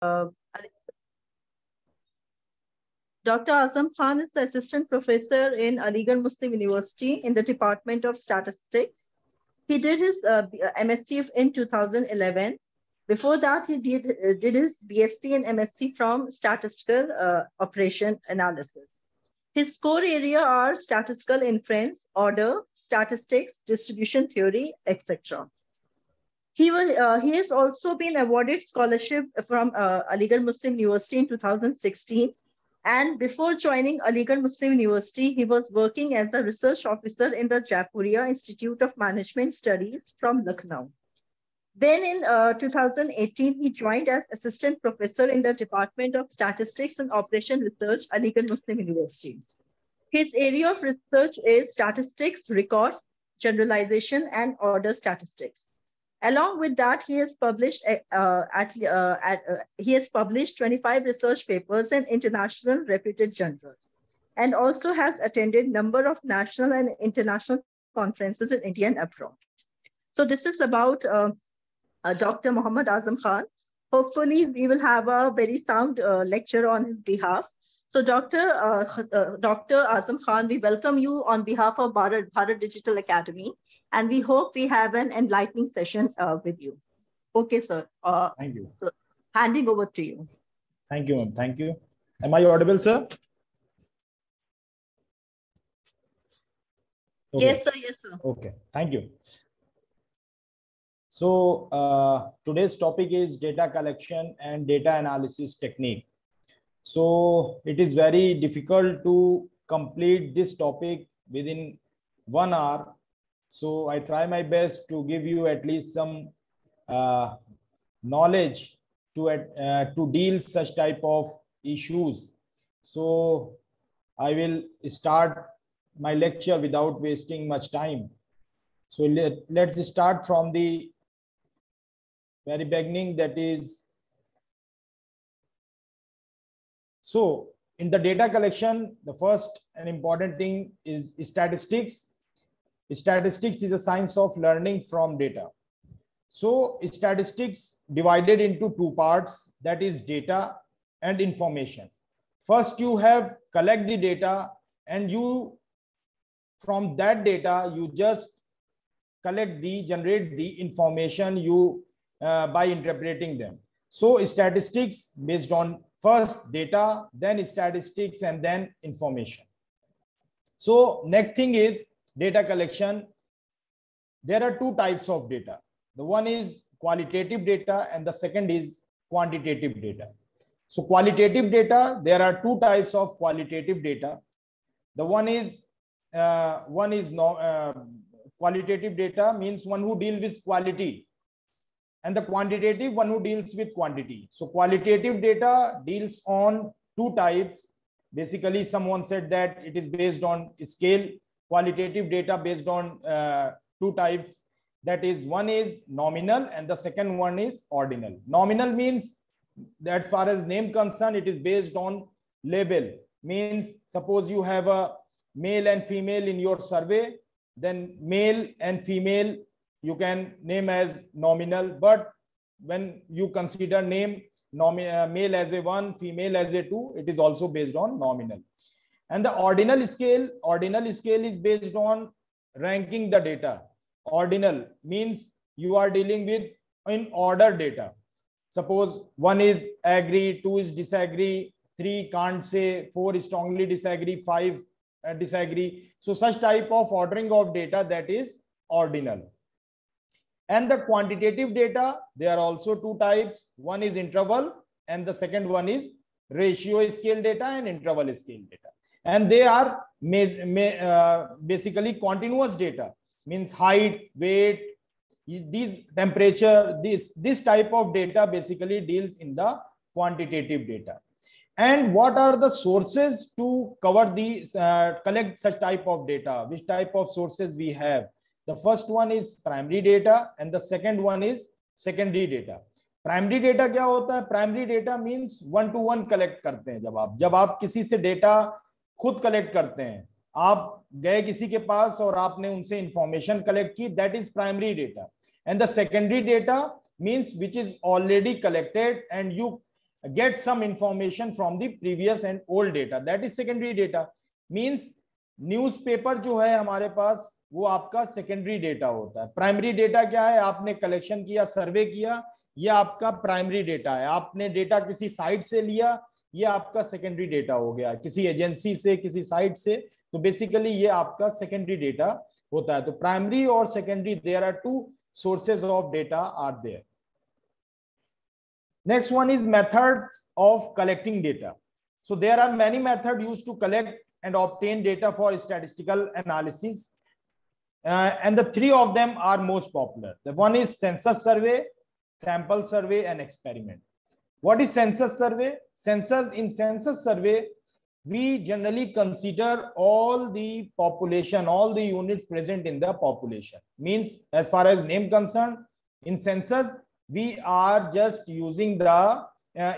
Uh, Dr. Azam Khan is the assistant professor in Aligarh Muslim University in the Department of Statistics. He did his MSc in 2011. Before that, he did his BSc and MSc from statistical operation analysis. His core area are statistical inference, order, statistics, distribution theory, etc. He has also been awarded scholarship from Aligarh Muslim University in 2016. And before joining Aligarh Muslim University, he was working as a research officer in the Jaipuria Institute of Management Studies from Lucknow. Then in 2018, he joined as assistant professor in the Department of Statistics and Operation Research, Aligarh Muslim University. His area of research is statistics, records, generalization, and order statistics. Along with that, he has published 25 research papers in international reputed journals, and also has attended number of national and international conferences in India and abroad. So this is about Dr. Muhammad Azam Khan. Hopefully, we will have a very sound lecture on his behalf. So Dr. Azam Khan, we welcome you on behalf of Bharat Digital Academy, and we hope we have an enlightening session with you. Okay, sir. Thank you. So handing over to you. Thank you, ma'am. Thank you. Am I audible, sir? Okay. Yes, sir. Yes, sir. Okay. Thank you. So today's topic is data collection and data analysis technique. So it is very difficult to complete this topic within 1 hour. So I try my best to give you at least some knowledge to deal such type of issues. So I will start my lecture without wasting much time. So let's start from the very beginning, that is, so in the data collection, the first and important thing is statistics. Statistics is a science of learning from data. So statistics divided into two parts, that is data and information. First, you have collect the data, and you from that data you just generate the information you by interpreting them. So statistics based on first data, then statistics, and then information. So next thing is data collection. There are two types of data. The one is qualitative data and the second is quantitative data. So qualitative data, there are two types of qualitative data. The one is qualitative data means one who deals with quality, and the quantitative one who deals with quantity. So qualitative data deals on two types. Basically, someone said that it is based on scale. Qualitative data based on two types. That is, one is nominal and the second one is ordinal. Nominal means that, as far as name concerned, it is based on label. Means suppose you have a male and female in your survey, then male and female you can name as nominal, but when you consider name male as a 1, female as a 2, it is also based on nominal. And the ordinal scale is based on ranking the data. Ordinal means you are dealing with in order data. Suppose 1 is agree, 2 is disagree, 3 can't say, 4 strongly disagree, 5 disagree. So such type of ordering of data, that is ordinal. And the quantitative data, there are also two types. One is interval and the second one is ratio scale data and interval scale data. And they are basically continuous data, means height, weight, these temperature, this type of data basically deals in the quantitative data. And what are the sources to cover these, collect such type of data? Which type of sources we have? The first one is primary data and the second one is secondary data. Primary data क्या होता है? Primary data means 1-to-1 collect करते हैं. जब आप किसी से data खुद कलेक्ट करते हैं, आप गए किसी के पास और आपने उनसे इंफॉर्मेशन कलेक्ट की, that is primary data. And the secondary data means which is already collected and you get some information from the previous and old data. That is secondary data. Means newspaper जो है हमारे पास वो आपका secondary data होता है. Primary data क्या है? आपने कलेक्शन किया, सर्वे किया, ये आपका प्राइमरी डेटा है. आपने डेटा किसी साइट से लिया, ये आपका सेकेंडरी डेटा हो गया, किसी एजेंसी से, किसी साइट से. तो बेसिकली ये आपका सेकेंडरी डेटा होता है. तो प्राइमरी और secondary, there are two sources of data are there. Next one is methods of collecting data. So there are many methods used to collect and obtain data for statistical analysis, and the three of them are most popular. The one is census survey, sample survey, and experiment. What is census survey? In census survey, we generally consider all the population, all the units present in the population. Means as far as name concerned, in census we are just using the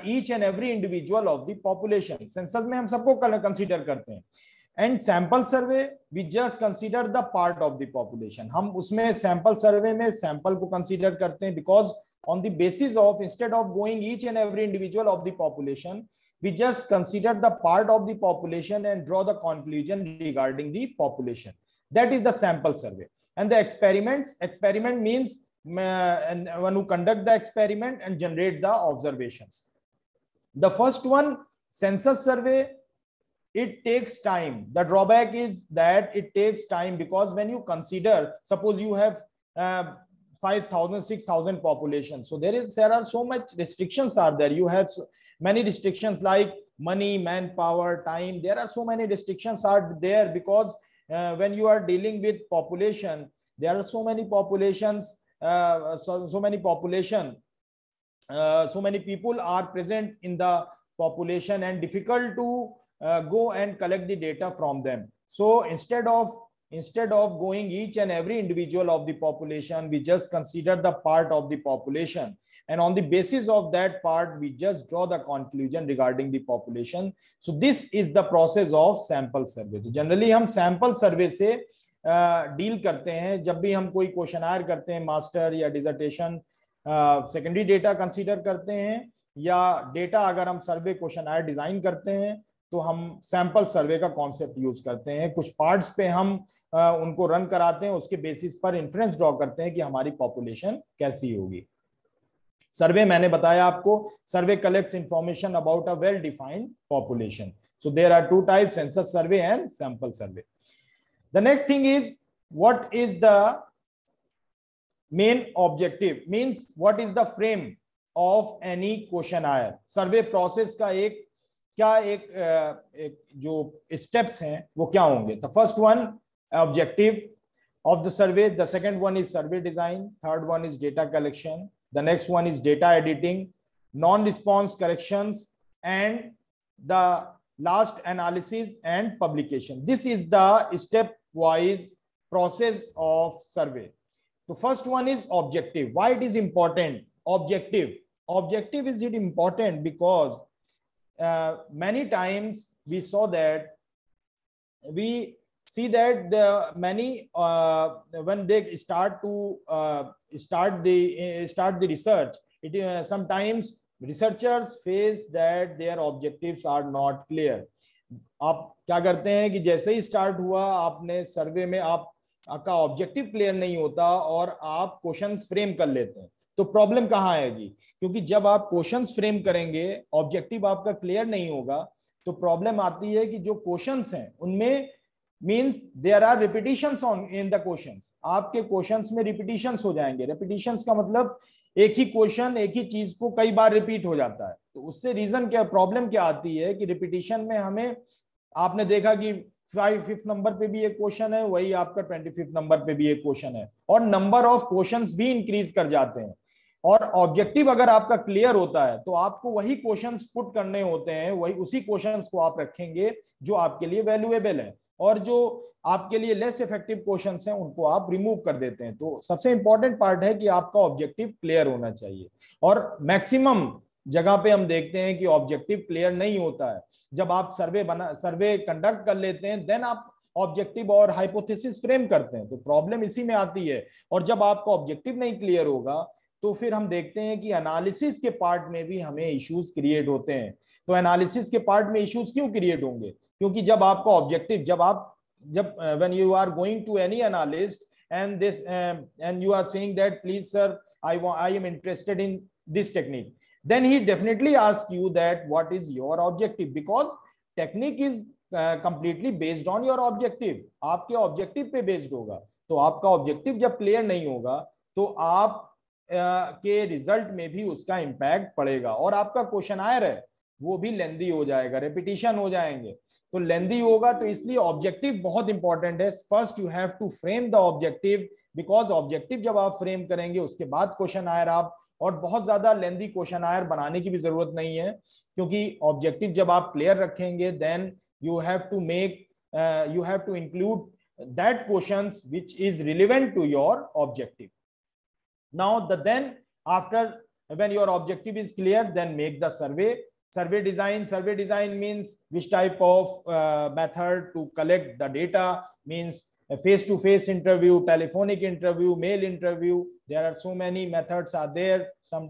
each and every individual of the population. Census में हम सबको consider करते हैं. And sample survey, we just consider the part of the population. हम उसमें sample survey में sample को consider करते हैं, because on the basis of, instead of going each and every individual of the population, we just consider the part of the population and draw the conclusion regarding the population. That is the sample survey. And the experiment means one who conduct the experiment and generate the observations. The first one, census survey, it takes time. The drawback is that it takes time, because when you consider, suppose you have 5,000, 6,000 population. So there are so much restrictions are there. You have many restrictions like money, manpower, time. There are so many restrictions are there, because when you are dealing with population, there are so many populations, so many people are present in the population, and difficult to go and collect the data from them. So instead of going each and every individual of the population, we just consider the part of the population, and on the basis of that part we just draw the conclusion regarding the population. So this is the process of sample survey. तो generally हम sample survey से deal करते हैं जब भी हम कोई questionnaire करते हैं, मास्टर या डिसर्टेशन, सेकेंडरी डेटा कंसीडर करते हैं, या डेटा अगर हम सर्वे क्वेश्चनायर डिजाइन करते हैं तो हम सैंपल सर्वे का कॉन्सेप्ट यूज करते हैं. कुछ पार्ट्स पे हम उनको रन कराते हैं, उसके बेसिस पर इन्फ्रेंस ड्रॉ करते हैं कि हमारी पॉपुलेशन कैसी होगी. सर्वे मैंने बताया आपको, survey collects information about a well defined population. So there are two types, census survey and sample survey. The next thing is, what is the main objective? Means what is the frame of any questionnaire. Survey process का एक जो steps हैं वो क्या होंगे? The first one, objective of the survey. The second one is survey design. Third one is data collection. The next one is data editing, non-response corrections, and the last analysis and publication. This is the stepwise process of survey. The first one is objective. Why it is important? Objective is it important because many times we see that the many when they start the research, sometimes researchers face that their objectives are not clear. आप क्या करते हैं कि जैसे ही start हुआ आपने सर्वे में आपका ऑब्जेक्टिव क्लियर नहीं होता और आप क्वेश्चंस फ्रेम कर लेते हैं, तो प्रॉब्लम कहाँ आएगी? क्योंकि जब आप क्वेश्चंस फ्रेम करेंगे, ऑब्जेक्टिव आपका क्लियर नहीं होगा, तो प्रॉब्लम आती है कि जो क्वेश्चंस हैं उनमें means there are repetitions on in the questions. आपके क्वेश्चंस में रिपीटिशंस हो जाएंगे. रिपीटिशंस का मतलब एक ही क्वेश्चन एक ही चीज को कई बार रिपीट हो जाता है. तो उससे रीजन क्या, प्रॉब्लम क्या आती है कि रिपीटिशन में हमें, आपने देखा कि 5th नंबर पे भी एक क्वेश्चन है, वही आपका 25th नंबर पे भी एक क्वेश्चन है, और नंबर ऑफ क्वेश्चंस भी इंक्रीज कर जाते हैं. और ऑब्जेक्टिव अगर आपका क्लियर होता है तो आपको वही क्वेश्चंस पुट करने होते हैं, वही उसी क्वेश्चंस को आप रखेंगे जो आपके लिए वैल्यूएबल है, और जो आपके लिए लेस इफेक्टिव क्वेश्चंस हैं उनको आप रिमूव कर देते हैं. तो सबसे इंपॉर्टेंट पार्ट है कि आपका ऑब्जेक्टिव क्लियर होना चाहिए. और मैक्सिमम जगह पे हम देखते हैं कि ऑब्जेक्टिव क्लियर नहीं होता है. जब आप सर्वे कंडक्ट कर लेते हैं, देन आप ऑब्जेक्टिव और हाइपोथेसिस फ्रेम करते हैं, तो प्रॉब्लम इसी में आती है. और जब आपका ऑब्जेक्टिव नहीं क्लियर होगा तो फिर हम देखते हैं कि एनालिसिस के पार्ट में भी हमें इश्यूज क्रिएट होते हैं। तो एनालिसिस के पार्ट में इश्यूज क्यों क्रिएट होंगे? क्योंकि जब आपका ऑब्जेक्टिव, जब when you are going to any analyst and you are saying that please sir, I am interested in this technique, then he definitely asks you that what is your objective, because technique is completely based on your objective. आपके objective पे based होगा। तो आपका objective जब clear नहीं होगा तो आप के रिजल्ट में भी उसका इंपैक्ट पड़ेगा, और आपका क्वेश्चन आयर है वो भी लेंदी हो जाएगा, रेपिटेशन हो जाएंगे, तो लेंदी होगा। तो इसलिए ऑब्जेक्टिव बहुत इंपॉर्टेंट है। First you have to frame the objective, because objective जब आप फ्रेम करेंगे उसके बाद क्वेश्चन आयर आप, और बहुत ज्यादा लेंदी क्वेश्चन आयर बनाने की भी जरूरत नहीं है, क्योंकि ऑब्जेक्टिव जब आप क्लियर रखेंगे then you have to include that questions which is relevant to your objective. Now then after when your objective is clear, then make the survey design. Survey design means which type of method to collect the data, means a face-to-face interview, telephonic interview, mail interview. There are so many methods are there, some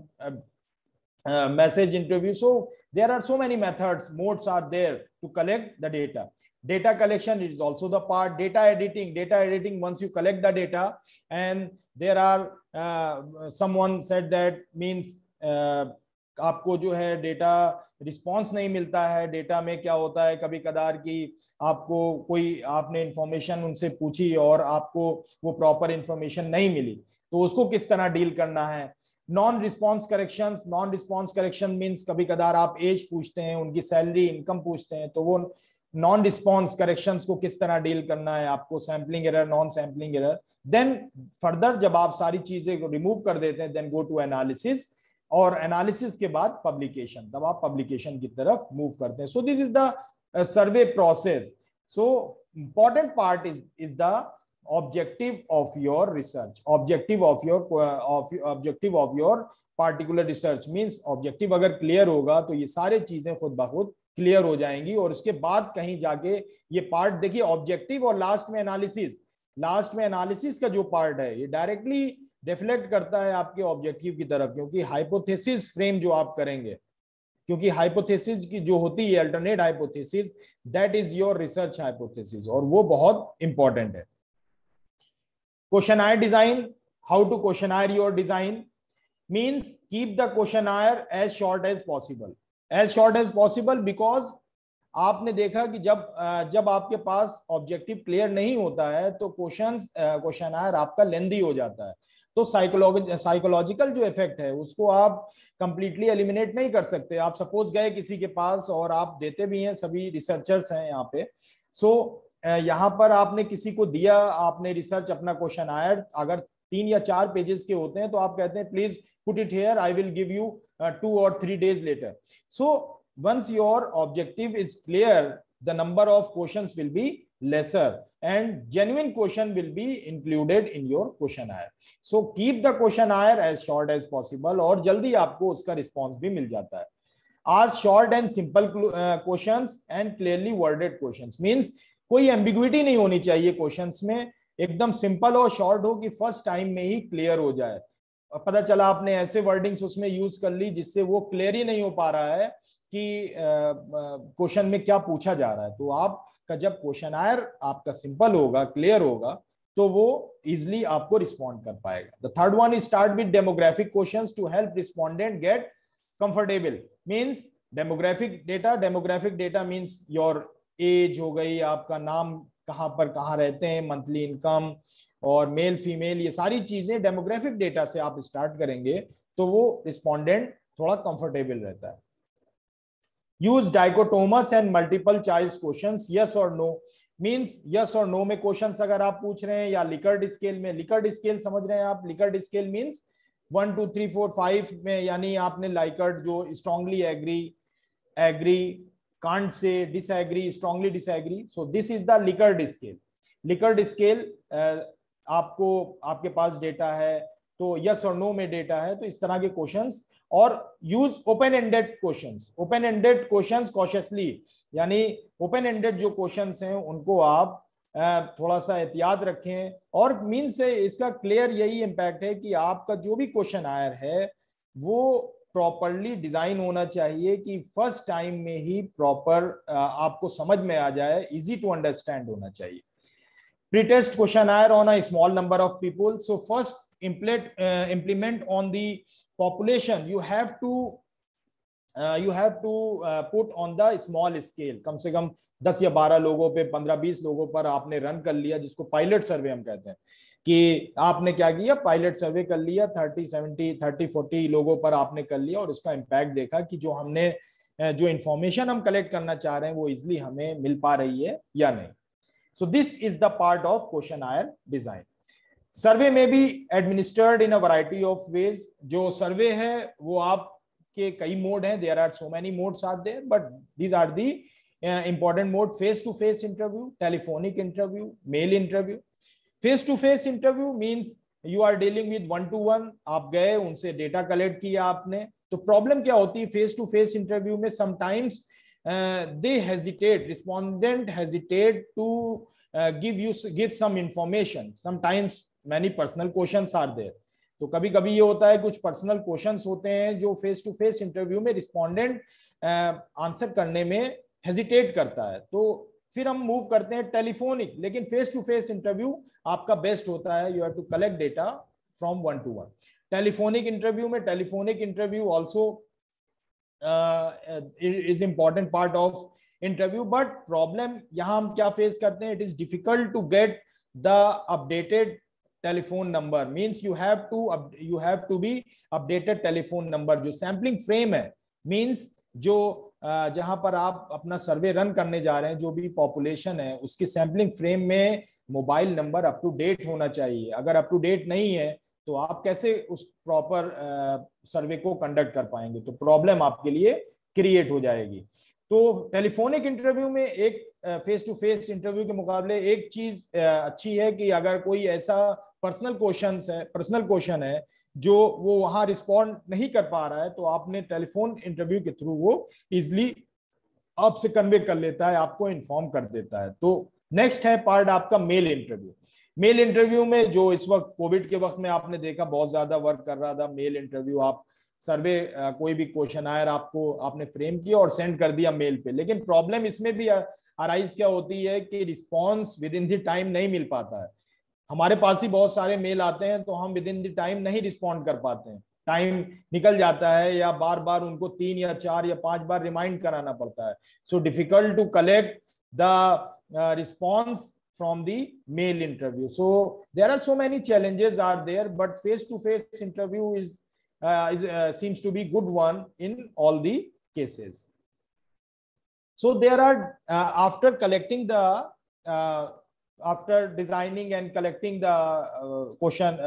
message interview. So there are so many methods, modes are there to collect the data. Data collection is also the part. Data editing, once you collect the data, and there are someone said that means आपको जो है data response नहीं मिलता है। Data में क्या होता है कभी कदार कि आपको कोई, आपने इंफॉर्मेशन उनसे पूछी और आपको वो प्रॉपर इंफॉर्मेशन नहीं मिली, तो उसको किस तरह डील करना है। नॉन रिस्पॉन्स करेक्शन मीन्स कभी कदार आप एज पूछते हैं, उनकी सैलरी, इनकम पूछते हैं, तो वो नॉन रिस्पॉन्स करेक्शंस को किस तरह डील करना है आपको, sampling error, non sampling error. Then further जब आप सारी चीजें को रिमूव कर देते हैं, देन गो टू एनालिसिस, और एनालिसिस के बाद पब्लिकेशन, तब आप पब्लिकेशन की तरफ मूव करते हैं। सो this is the survey process. So important part is the objective of your research, objective of your particular research. Means objective अगर क्लियर होगा तो ये सारी चीजें खुद ब खुद क्लियर हो जाएंगी, और उसके बाद कहीं जाके ये पार्ट देखिए, ऑब्जेक्टिव और लास्ट में एनालिसिस का जो पार्ट है ये डायरेक्टली रिफ्लेक्ट करता है आपके ऑब्जेक्टिव की तरफ, क्योंकि हाइपोथेसिस फ्रेम जो आप करेंगे, क्योंकि हाइपोथेसिस की जो होती है alternate hypothesis, that is your research hypothesis, और वो बहुत इंपॉर्टेंट है। Questionnaire design, how to questionnaire your design means keep the questionnaire as short as possible, because आपने देखा कि जब आपके पास ऑब्जेक्टिव क्लियर नहीं होता है तो क्वेश्चनायर आपका लेंदी हो जाता है। तो साइकोलॉजिकल जो इफेक्ट है उसको आप कंप्लीटली एलिमिनेट नहीं कर सकते। आप सपोज गए किसी के पास, और आप देते भी हैं, सभी रिसर्चर्स हैं यहाँ पे। सो यहाँ पर आपने किसी को दिया, आपने रिसर्च अपना क्वेश्चनायर अगर 3 या 4 पेजेस के होते हैं, तो आप कहते हैं please put it here, I will give you 2 or 3 days later. So once your objective is clear, the number of questions will be lesser and genuine question will be included in your questionnaire. So keep the questionnaire as short as possible, और जल्दी आपको उसका response भी मिल जाता है। Ask short and simple questions and clearly worded questions. Means कोई ambiguity नहीं होनी चाहिए क्वेश्चंस में, एकदम सिंपल और शॉर्ट हो कि फर्स्ट टाइम में ही क्लियर हो जाए। पता चला आपने ऐसे वर्डिंग्स उसमें यूज कर ली जिससे वो क्लियर ही नहीं हो पा रहा है कि क्वेश्चन में क्या पूछा जा रहा है। तो आपका जब क्वेश्चनायर आपका सिंपल होगा, क्लियर होगा, तो वो इजिली आपको रिस्पॉन्ड कर पाएगा। The third one is start with demographic questions to help respondent get comfortable. Means demographic data means your age हो गई, आपका नाम, कहाँ पर कहाँ रहते हैं, मंथली इनकम, और मेल फीमेल, ये सारी चीजें डेमोग्राफिक डेटा से आप स्टार्ट करेंगे तो वो रिस्पोंडेंट थोड़ा कंफर्टेबल रहता है। Use dichotomous and multiple choice questions, yes और नो। मींस यस और नो में क्वेश्चंस अगर आप पूछ रहे हैं, या लिकर्ट स्केल में, लिकर्ट स्केल समझ रहे हैं आप? लिकर्ट स्केल मींस 1 2 3 4 5 में, यानी आपने लाइकर्ट जो strongly agree, can't say, disagree, strongly disagree. So this is the Likert scale. आपको, आपके पास डेटा है तो यस और नो में डेटा है, तो इस तरह के क्वेश्चंस। और use open ended questions cautiously, यानी ओपन एंडेड जो क्वेश्चंस हैं उनको आप थोड़ा सा एहतियात रखें। और मीन से इसका क्लियर यही इम्पैक्ट है कि आपका जो भी क्वेश्चन आयर है वो प्रॉपरली डिजाइन होना चाहिए कि फर्स्ट टाइम में ही प्रॉपर आपको समझ में आ जाए, इजी टू अंडरस्टैंड होना चाहिए। Pre-test questionnaire on a small number of people. So first implement on the population. You have to put on the small scale. कम से कम 10 या 12 लोगों पे, 15-20 लोगों पर आपने रन कर लिया, जिसको पायलट सर्वे हम कहते हैं, कि आपने क्या किया, पायलट सर्वे कर लिया, 30-40 लोगों पर आपने कर लिया और उसका इम्पैक्ट देखा कि जो इंफॉर्मेशन हम कलेक्ट करना चाह रहे हैं वो इजिली हमें मिल पा रही है या नहीं। So this is the part of questionnaire design. Survey may be administered in a variety of ways. जो survey है वो आपके कई मोड हैं. There are so many modes are there, but these are the important mode: face-to-face interview, telephonic interview, mail interview. Face-to-face interview means you are dealing with one-to-one. आप गए, उनसे data collect किया आपने. तो प्रॉब्लम क्या होती है face-to-face interview में? Sometimes they hesitate, respondent hesitate to give some information. Sometimes many personal questions are there. तो कभी कभी ये होता है, कुछ पर्सनल क्वेश्चंस होते हैं जो फेस टू फेस इंटरव्यू में रिस्पोंडेंट आंसर करने में हेजिटेट करता है, तो फिर हम मूव करते हैं टेलीफोनिक. लेकिन फेस टू फेस इंटरव्यू आपका बेस्ट होता है. You have to collect data from one to one. Telephonic interview में, telephonic interview also is important part of interview, but problem यहाँ हम क्या फेस करते हैं? It is difficult to get the updated telephone number. Means you have to be updated telephone number. जो sampling frame है, means जो जहां पर आप अपना सर्वे रन करने जा रहे हैं, जो भी पॉपुलेशन है उसकी सैम्पलिंग फ्रेम में mobile number up to date होना चाहिए. अगर अप टू डेट नहीं है तो आप कैसे उस प्रॉपर सर्वे को कंडक्ट कर पाएंगे? तो प्रॉब्लम आपके लिए क्रिएट हो जाएगी. तो टेलीफोनिक इंटरव्यू में एक फेस टू फेस इंटरव्यू के मुकाबले एक चीज अच्छी है कि अगर कोई ऐसा पर्सनल क्वेश्चन है जो वो वहां रिस्पॉन्ड नहीं कर पा रहा है, तो आपने टेलीफोन इंटरव्यू के थ्रू वो इजिली आपसे कन्वे कर लेता है, आपको इन्फॉर्म कर देता है. तो नेक्स्ट है पार्ट आपका मेल इंटरव्यू. मेल इंटरव्यू में जो इस वक्त कोविड के वक्त में आपने देखा बहुत ज्यादा वर्क कर रहा था मेल इंटरव्यू. आप सर्वे कोई भी क्वेश्चन आया आपने फ्रेम किया और सेंड कर दिया मेल पे. लेकिन प्रॉब्लम इसमें भी अराइज क्या होती है कि response with in the time नहीं मिल पाता है. हमारे पास ही बहुत सारे मेल आते हैं तो हम विद इन द टाइम नहीं रिस्पॉन्ड कर पाते हैं. टाइम निकल जाता है या बार बार उनको 3 या 4 या 5 बार रिमाइंड कराना पड़ता है. So difficult to collect the response from the mail interview. So there are so many challenges are there, but face to face interview seems to be good one in all the cases. So there are after collecting the after designing and collecting the question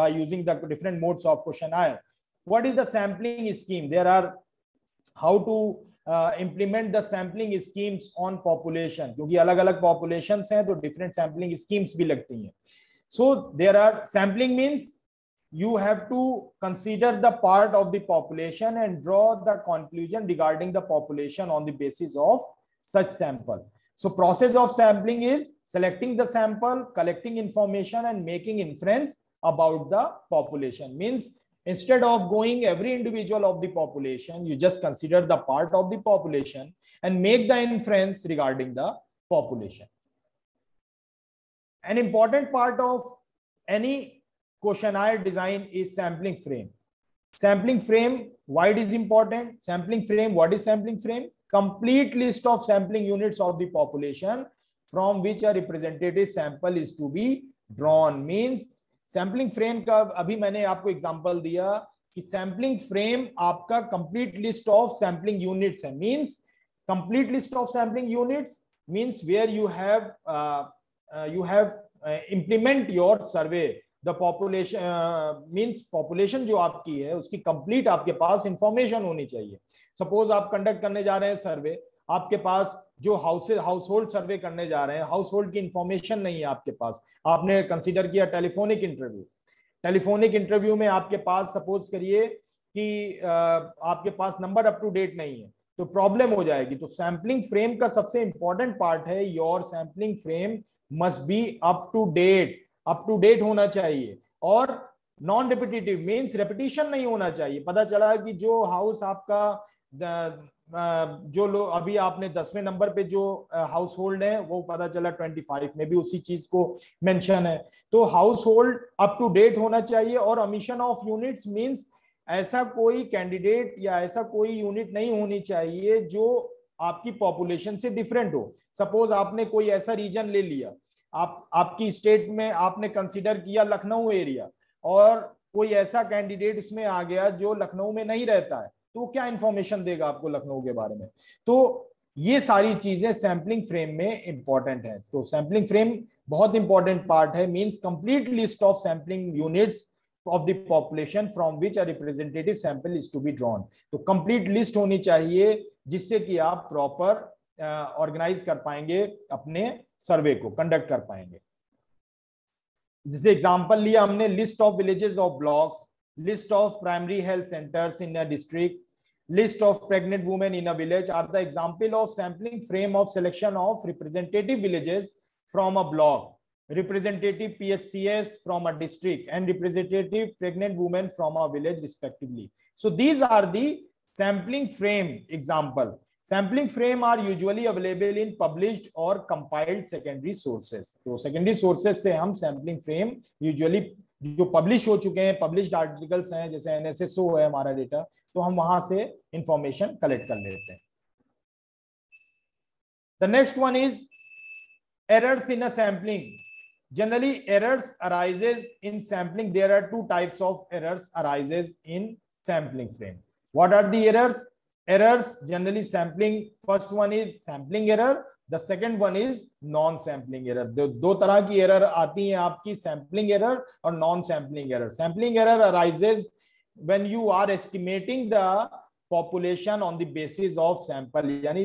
by using the different modes of questionnaire, what is the sampling scheme? There are how to implement the sampling schemes on population, क्योंकि अलग अलग populations हैं तो different sampling schemes भी लगती हैं. So there are sampling means you have to consider the part of the population and draw the conclusion regarding the population on the basis of such sample. So process of sampling is selecting the sample, collecting information and making inference about the population. Means instead of going every individual of the population, you just consider the part of the population and make the inference regarding the population. An important part of any questionnaire design is sampling frame. Sampling frame, why it is important? Sampling frame, what is sampling frame? Complete list of sampling units of the population from which a representative sample is to be drawn. Means sampling frame का अभी मैंने आपको example दिया कि sampling frame आपका complete list of sampling units है. Means complete list of sampling units means where you have implement your survey. The population means population जो आपकी है उसकी कंप्लीट आपके पास इंफॉर्मेशन होनी चाहिए. सपोज आप कंडक्ट करने जा रहे हैं सर्वे, आपके पास जो हाउस होल्ड सर्वे करने जा रहे हैं, हाउस होल्ड की इंफॉर्मेशन नहीं है आपके पास. आपने कंसीडर किया टेलीफोनिक इंटरव्यू. टेलीफोनिक इंटरव्यू में आपके पास सपोज करिए कि आपके पास नंबर अप टू डेट नहीं है, तो प्रॉब्लम हो जाएगी. तो सैम्पलिंग फ्रेम का सबसे इंपॉर्टेंट पार्ट है your sampling frame must be up to date होना चाहिए। और नॉन रिपीटेटिव मीन्स रेपिटेशन नहीं होना चाहिए। पता चला कि जो हाउस आपका जो लोग अभी आपने 10वें नंबर पे जो हाउस होल्ड है वो पता चला 25 में भी उसी चीज को मेंशन है। तो household up to date होना चाहिए। और ओमिशन ऑफ यूनिट्स मीन्स ऐसा कोई कैंडिडेट या ऐसा कोई यूनिट नहीं होनी चाहिए जो आपकी पॉपुलेशन से डिफरेंट हो। सपोज आपने कोई ऐसा रीजन ले लिया, आपकी स्टेट में आपने कंसीडर किया लखनऊ एरिया, और कोई ऐसा कैंडिडेट उसमें आ गया जो लखनऊ में नहीं रहता है, तो क्या इंफॉर्मेशन देगा आपको लखनऊ के बारे में। तो ये सारी चीजें सैंपलिंग फ्रेम में इंपॉर्टेंट है। तो सैंपलिंग फ्रेम बहुत इंपॉर्टेंट पार्ट है। Means complete list of sampling units of the population from which a representative sample is to be drawn। तो कंप्लीट लिस्ट होनी चाहिए जिससे कि आप प्रॉपर ऑर्गेनाइज कर पाएंगे, अपने सर्वे को कंडक्ट कर पाएंगे। जैसे एग्जांपल लिया हमने, list of villages of blocks, list of primary health centres in a district, list of pregnant women in a village are the example of sampling frame of selection of representative villages from a block, representative PHCS from a district, and representative pregnant women from a village respectively. So these are the sampling frame example. Sampling frame are usually available in published or compiled secondary sources. तो secondary sources से हम sampling frame usually जो publish हो चुके हैं, published articles हैं, जैसे NSSO है हमारा डेटा, तो हम वहां से इंफॉर्मेशन कलेक्ट कर लेते हैं। The next one is errors in a sampling. Generally errors arises in sampling. There are two types of errors arises in sampling frame. What are the errors? Errors generally sampling, first one is sampling error, the second one is non sampling error। दो तरह की error आती हैं आपकी, sampling error और non sampling error. Sampling error arises when you are estimating the population on the basis of sample, यानी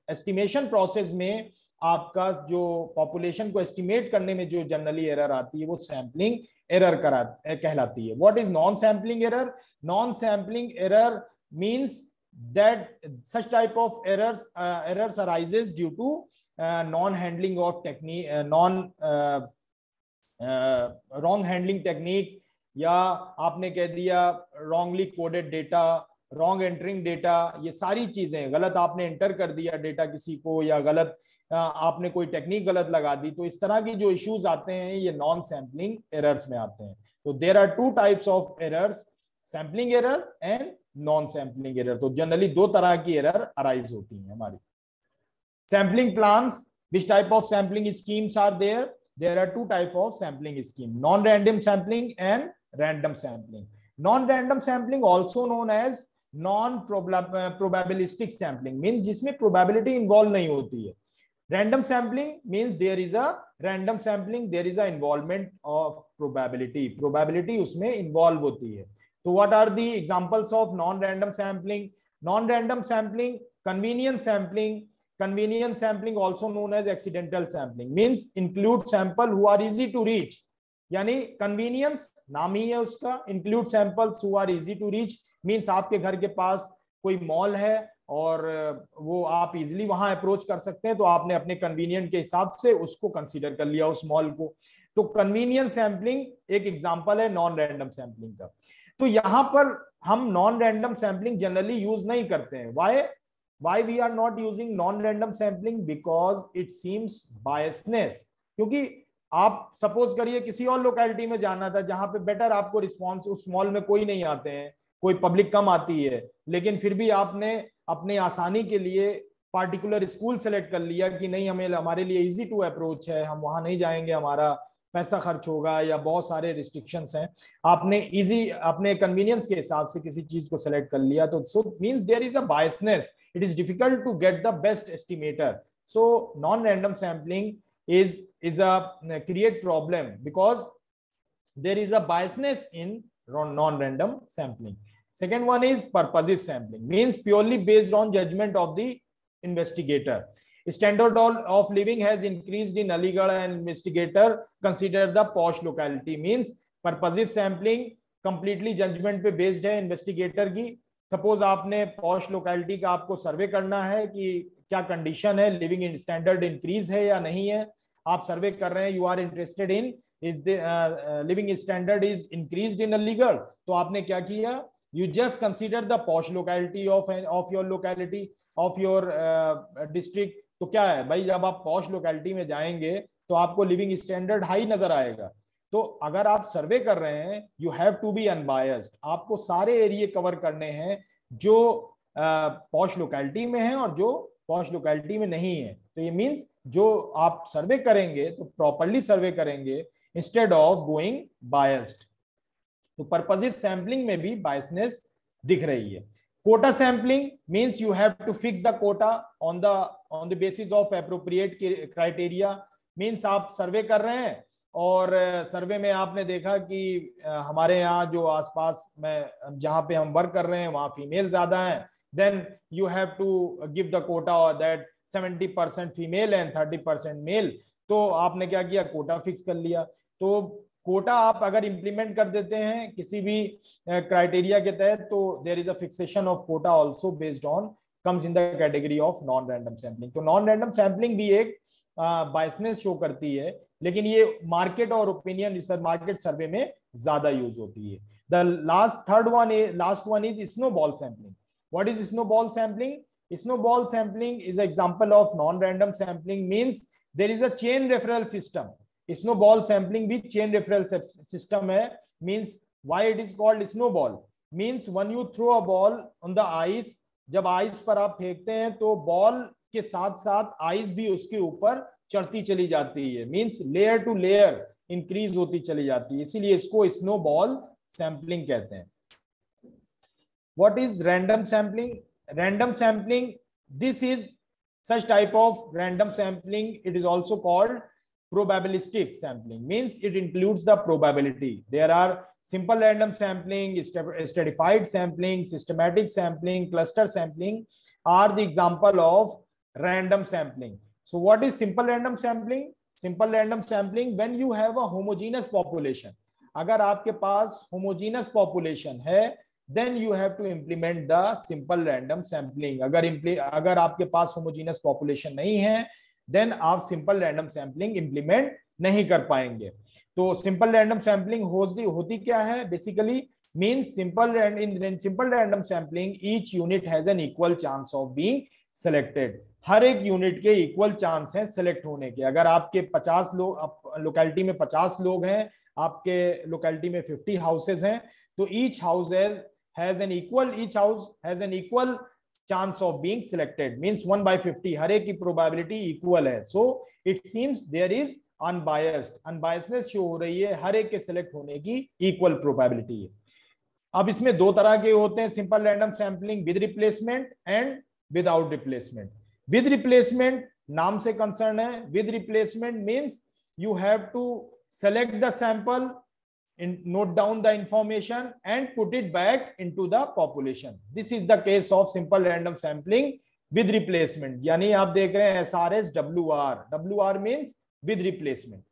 estimation process में आपका जो population को estimate करने में जो generally error आती है वो sampling error कहलाती है। What is non sampling error? Non sampling error means that such type of errors arises due to non handling of technique, wrong handling technique, या आपने कह दिया wrongly coded data, wrong entering data, ये सारी चीजें गलत आपने एंटर कर दिया डेटा किसी को, या गलत आपने कोई टेक्निक गलत लगा दी, तो इस तरह की जो इश्यूज आते हैं ये नॉन सैम्पलिंग एरर्स में आते हैं। तो there are two types of errors, sampling error and non sampling error. तो जनरली दो तरह की एरर अराइज होती हैं हमारी। Sampling plans, which type of sampling schemes are there? There are two type of sampling scheme, non random sampling and random sampling। non-random sampling also known as non-probabilistic sampling means जिसमें probability involve नहीं होती है। random sampling means there is a random sampling, there is a involvement of probability उसमें involve होती है। तो what are the examples of non-random sampling? non-random sampling, convenience sampling also known as accidental sampling means include sample who are easy to reach, यानी convenience नाम ही है उसका। Include samples who are easy to reach means आपके घर के पास कोई mall है और वो आप इजीली वहां अप्रोच कर सकते हैं, तो आपने अपने कन्वीनियंट के हिसाब से उसको कंसीडर कर लिया उस मॉल को। तो कन्वीनियंस सैंपलिंग एक एग्जांपल है नॉन रैंडम सैंपलिंग का। तो यहां पर हम non random sampling generally use नहीं करते हैं। Why we are not using non random sampling? Because it seems biasness. क्योंकि आप सपोज करिए किसी और लोकेलिटी में जाना था जहां पे बेटर आपको रिस्पांस, उस मॉल में कोई नहीं आते हैं, कोई पब्लिक कम आती है, लेकिन फिर भी आपने अपने आसानी के लिए पार्टिकुलर स्कूल सेलेक्ट कर लिया कि नहीं हमारे लिए इजी टू अप्रोच है, हम वहां नहीं जाएंगे, हमारा पैसा खर्च होगा या बहुत सारे रिस्ट्रिक्शंस हैं। आपने इजी अपने कन्वीनियंस के हिसाब से किसी चीज को सेलेक्ट कर लिया, तो so means there is a biasness, it is difficult to get the best estimator. So non random sampling is a create problem because there is a biasness in non-random sampling. Second one is purposive sampling means purely based on judgment of the investigator. Standard of living has increased in Aligarh and investigator consider the posh locality means purposive sampling completely judgment पे based है investigator की। Suppose आपने posh locality का आपको सर्वे करना है कि क्या कंडीशन है, लिविंग स्टैंडर्ड इंक्रीज है या नहीं है, आप सर्वे कर रहे हैं, you are interested in is the living standard is increased in Aligarh, तो आपने क्या किया, you just consider the posh locality of your locality of your district। तो क्या है भाई, जब आप पॉश लोकेलिटी में जाएंगे तो आपको लिविंग स्टैंडर्ड हाई नजर आएगा। तो अगर आप सर्वे कर रहे हैं, you have to be unbiased, आपको सारे एरिया कवर करने हैं जो पॉश लोकेलिटी में है और जो पॉश लोकेलिटी में नहीं है। तो ये मींस जो आप सर्वे करेंगे तो प्रॉपरली सर्वे करेंगे इंस्टेड ऑफ गोइंग बायस्ड। तो पर्पसिव सैंपलिंग में भी बायसनेस दिख रही है। Quota sampling means you have to fix the quota on the basis of appropriate criteria. Means आप सर्वे कर रहे हैं और सर्वे में आपने देखा कि हमारे यहाँ जो आसपास में जहां पे हम वर्क कर रहे हैं वहां फीमेल ज्यादा हैं, then you have to give the quota that 70% female and 30% male. तो आपने क्या किया, कोटा फिक्स कर लिया। तो कोटा आप अगर इंप्लीमेंट कर देते हैं किसी भी क्राइटेरिया के तहत, तो there is a fixation of quota also based on comes in the category of non random sampling. तो नॉन रैंडम सैंपलिंग भी एक बायसनेस शो करती है, लेकिन ये मार्केट और ओपिनियन रिसर्च मार्केट सर्वे में ज्यादा यूज होती है। The last one is snowball sampling. What is snowball sampling? Snowball sampling is example of non random sampling, means there is a chain referral system. Snowball sampling भी chain referral system है। Means why it is called snowball? Means when you throw a ball on the ice, जब ice पर आप फेंकते हैं तो ball के साथ साथ आइस भी उसके ऊपर चढ़ती चली जाती है। Means layer to layer increase होती चली जाती है, इसीलिए इसको स्नोबॉल सैंपलिंग कहते हैं। What is random sampling? Random sampling, this is such type of random sampling, it is also called probabilistic sampling, means it includes the probability. There are simple random sampling, stratified sampling, systematic sampling, cluster sampling are the example of random sampling. So what is simple random sampling? Simple random sampling when you have a homogeneous population. अगर आपके पास homogeneous population है, then you have to implement the simple random sampling. अगर आपके पास homogeneous population नहीं है, then आप simple random sampling implement नहीं कर पाएंगे। तो simple random sampling होती क्या है? Basically means in simple random sampling each unit has an equal chance of being selected. हर एक यूनिट के इक्वल चांस हैं सेलेक्ट होने के। अगर आपके 50 लोग लोकेलिटी में 50 लोग हैं, आपके लोकेलिटी में 50 हाउसेज हैं, तो each house has an equal chance of being selected, means 1/50, हर एक की प्रोबेबिलिटी इक्वल है। So it seems there is unbiasness show हो रही है, हर एक के सिलेक्ट होने की इक्वल प्रोबेबिलिटी है। अब इसमें दो तरह के होते हैं simple random sampling, with replacement and without replacement. With replacement नाम से कंसर्न है। With replacement means you have to select the sample, note down the information and put it back into the population. This is the case of simple random sampling with replacement. यानी आप देख रहे हैं SRS WR. WR means with replacement.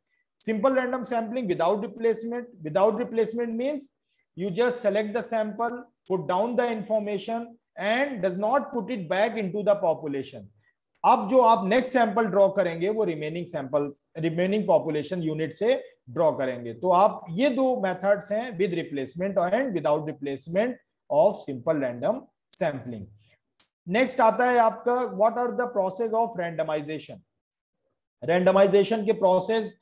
Simple random sampling without replacement. Without replacement means you just select the sample, put down the information and does not put it back into the population. अब जो आप next sample draw करेंगे वो remaining population unit से draw करेंगे। तो आप ये दो मेथड्स हैं, with replacement and without replacement of simple random sampling. Next आता है आपका what are the process of randomization. Randomization के process,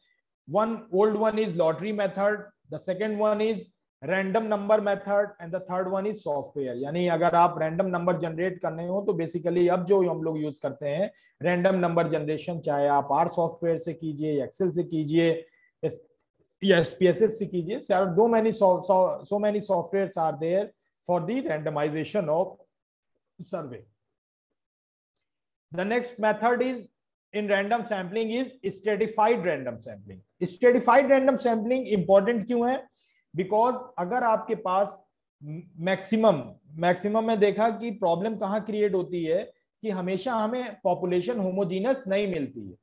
old one is lottery method, the second one is random number method and the third one is software. यानी अगर आप random number generate करने हो तो बेसिकली अब जो हम लोग यूज करते हैं रैंडम नंबर जनरेशन, चाहे आप आर सॉफ्टवेयर से कीजिए, एक्सेल से कीजिए या SPSS से कीजिए, so many softwares are there for the randomization of survey. The next method is in random sampling is stratified random sampling. Stratified random sampling important क्यों है? बिकॉज अगर आपके पास मैक्सिमम में देखा कि प्रॉब्लम कहां क्रिएट होती है कि हमेशा हमें पॉपुलेशन होमोजीनस नहीं मिलती है,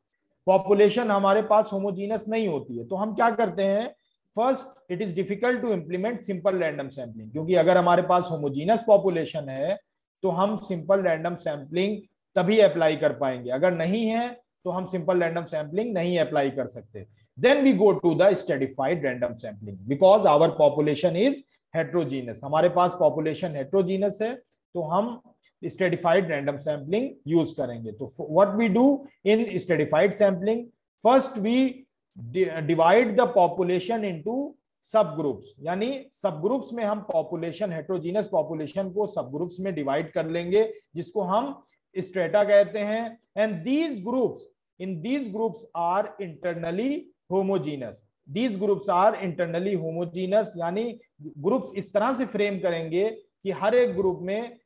पॉपुलेशन हमारे पास होमोजीनस नहीं होती है। तो हम क्या करते हैं, first it is difficult to implement simple random sampling, क्योंकि अगर हमारे पास होमोजीनस पॉपुलेशन है तो हम सिंपल रैंडम सैंपलिंग तभी अप्लाई कर पाएंगे। अगर नहीं है तो हम सिंपल रैंडम सैंपलिंग नहीं अप्लाई कर सकते। Then we go to the stratified random sampling because our population is heterogeneous, हमारे पास पॉपुलेशन हेट्रोजीनस है, तो हम स्ट्रेटिफाइड रैंडम सैंपलिंग यूज करेंगे। तो what we do in stratified sampling, first we divide the population into सब groups, यानी सब ग्रुप्स में हम पॉपुलेशन, हेट्रोजीनस पॉपुलेशन को सब ग्रुप्स में डिवाइड कर लेंगे, जिसको हम स्ट्रेटा कहते हैं। And these groups, in these groups are internally homogeneous, these groups are internally homogeneous, यानी ग्रुप्स इस तरह से फ्रेम करेंगे कि हर एक ग्रुप में